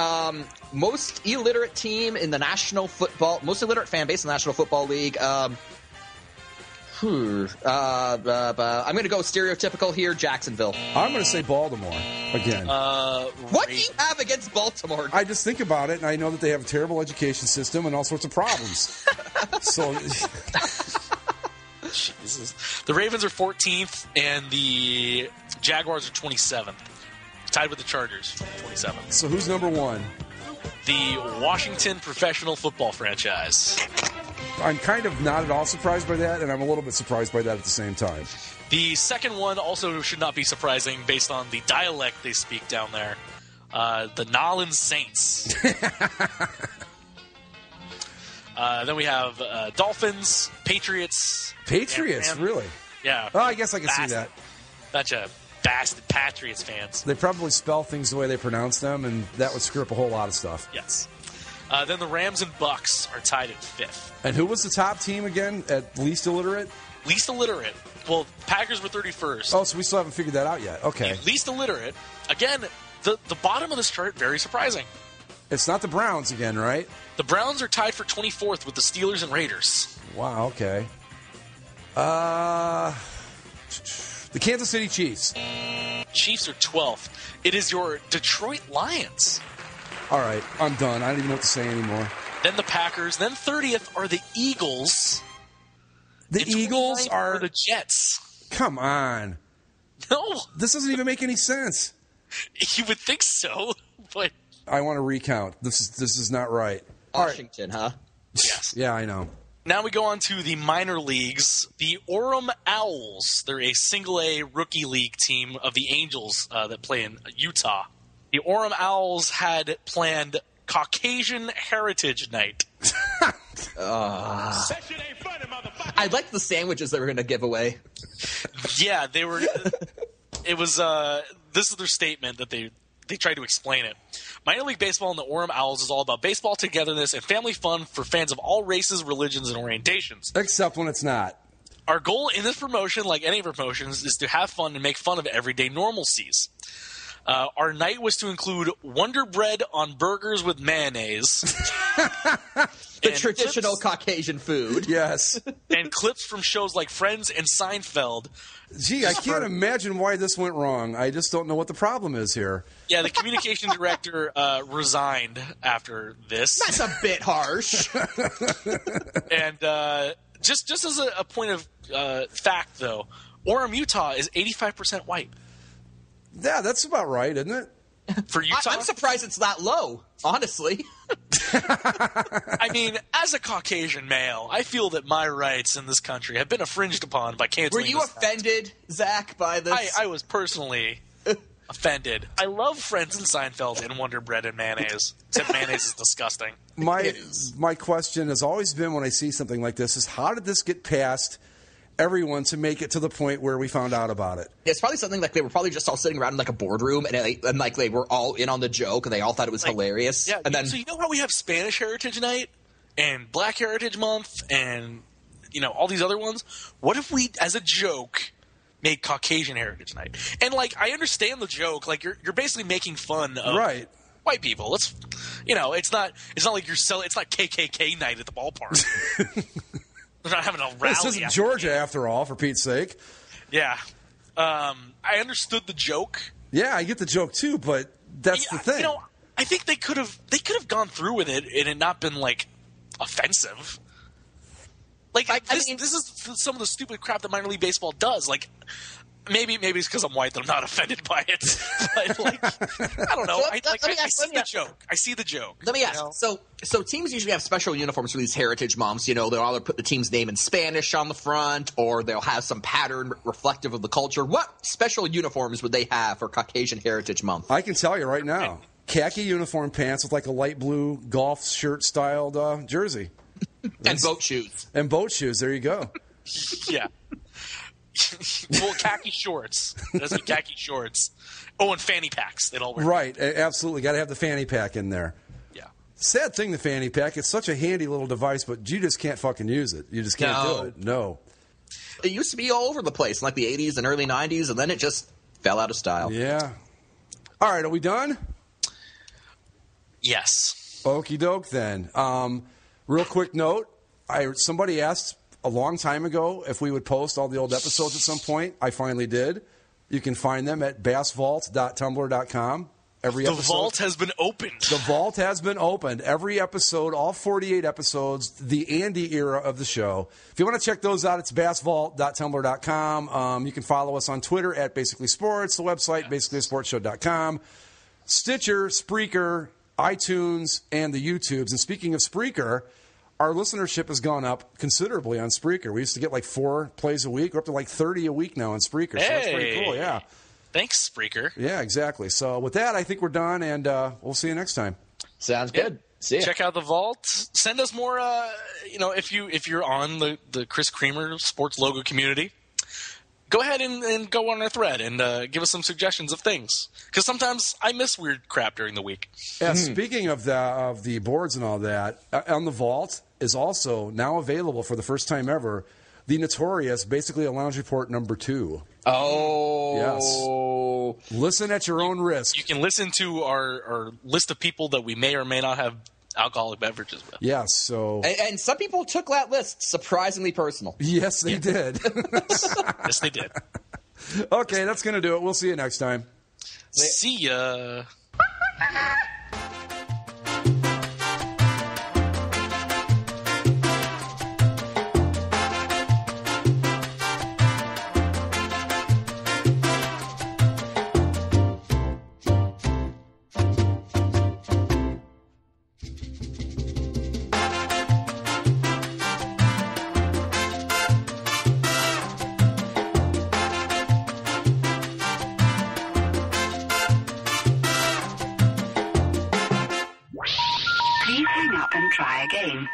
Most illiterate team in the most illiterate fan base in the National Football League. I'm going to go stereotypical here, Jacksonville. I'm going to say Baltimore again. What do you have against Baltimore? I just think about it, and I know that they have a terrible education system and all sorts of problems. So, Jesus. The Ravens are 14th, and the Jaguars are 27th. Tied with the Chargers, 27th. So who's number 1? The Washington Professional Football Franchise. I'm kind of not at all surprised by that, and I'm a little bit surprised by that at the same time. The second one also should not be surprising based on the dialect they speak down there. The Nolans Saints. Then we have Dolphins, Patriots. Patriots, really? Yeah. Oh, I guess I can see that. Bunch of bastard Patriots fans. They probably spell things the way they pronounce them, and that would screw up a whole lot of stuff. Yes. Then the Rams and Bucks are tied at 5th. And who was the top team again at least illiterate? Least illiterate. Well, Packers were 31st. Oh, so we still haven't figured that out yet. Okay. The least illiterate. Again, the bottom of this chart, very surprising. It's not the Browns again, right? The Browns are tied for 24th with the Steelers and Raiders. Wow, okay. The Kansas City Chiefs. Chiefs are 12th. It is your Detroit Lions. All right, I'm done. I don't even know what to say anymore. Then the Packers. Then 30th are the Eagles. The Eagles are the Jets. Come on. No. This doesn't even make any sense. You would think so, but I want to recount. This is not right. Washington, huh? Yes. Yeah, I know. Now we go on to the minor leagues. The Orem Owls. They're a single-A rookie league team of the Angels that play in Utah. The Orem Owls had planned Caucasian Heritage Night. I liked the sandwiches they were going to give away. Yeah, they were. It was. This is their statement that they tried to explain it. Minor League Baseball and the Orem Owls is all about baseball togetherness and family fun for fans of all races, religions, and orientations. Except when it's not. Our goal in this promotion, like any promotions, is to have fun and make fun of everyday normalcies. Our night was to include Wonder Bread on burgers with mayonnaise. The traditional Caucasian food. Yes. And clips from shows like Friends and Seinfeld. Gee, I can't imagine why this went wrong. I just don't know what the problem is here. Yeah, the communication director resigned after this. That's a bit harsh. And just as a point of fact, though, Orem, Utah is 85% white. Yeah, that's about right, isn't it? For Utah? I'm surprised it's that low, honestly. I mean, as a Caucasian male, I feel that my rights in this country have been infringed upon by canceling. Were you offended, Zach, by this? I was personally offended. I love Friends and Seinfeld and Wonder Bread and mayonnaise. Except mayonnaise is disgusting. My question has always been when I see something like this is how did this get past everyone to make it to the point where we found out about it? It's probably something like they were probably just all sitting around in like a boardroom and like they were all in on the joke and they all thought it was hilarious. Yeah, and then, so you know how we have Spanish Heritage Night and Black Heritage Month and all these other ones? What if we, as a joke, made Caucasian Heritage Night? And like I understand the joke, like you're basically making fun of white people. It's it's not like it's not KKK night at the ballpark. They're not having a rally. This isn't Georgia, after all, for Pete's sake. Yeah. I understood the joke. Yeah, I get the joke too, but that's the thing. I think they could have gone through with it and it not been like offensive. Like this is some of the stupid crap that minor league baseball does. Like maybe it's because I'm white that I'm not offended by it. But like I don't know. I see the joke. I see the joke. Let me ask. So teams usually have special uniforms for these heritage months. They'll either put the team's name in Spanish on the front or they'll have some pattern reflective of the culture. What special uniforms would they have for Caucasian Heritage Month? I can tell you right now. Khaki uniform pants with like a light blue golf shirt styled jersey. And boat shoes. And boat shoes. There you go. Yeah. Well, khaki shorts. It has to be khaki shorts. Oh, and fanny packs. They'd all wear. Right. Absolutely. Got to have the fanny pack in there. Yeah. Sad thing, the fanny pack. It's such a handy little device, but you just can't fucking use it. You just can't do it. No. It used to be all over the place in like the 80s and early 90s, and then it just fell out of style. Yeah. All right. Are we done? Yes. Okie doke then. Real quick note. Somebody asked a long time ago if we would post all the old episodes at some point. I finally did. You can find them at bassvault.tumblr.com. Every episode. The vault has been opened. The vault has been opened. Every episode, all 48 episodes, the Andy era of the show. If you want to check those out, it's bassvault.tumblr.com. You can follow us on Twitter at Basically Sports, the website, basicallyasportshow.com, Stitcher, Spreaker, iTunes, and the YouTubes. And speaking of Spreaker, our listenership has gone up considerably on Spreaker. We used to get like 4 plays a week. We're up to like 30 a week now on Spreaker. So that's pretty cool, yeah. Thanks, Spreaker. Yeah, exactly. So with that, I think we're done, and we'll see you next time. Sounds good. See ya. Check out the vault. Send us more, if you're on the Chris Creamer sports logo community, go ahead and go on our thread and give us some suggestions of things. Because sometimes I miss weird crap during the week. Yeah, speaking of the boards and all that, on the vault is also now available for the first time ever, the notorious Basically a Lounge Report number 2. Oh. Yes. Listen at your own risk. You can listen to our list of people that we may or may not have alcoholic beverages with. Yes, so... And some people took that list surprisingly personal. Yes, they did. Yes, they did. Okay, that's going to do it. We'll see you next time. See ya. Please hang up and try again.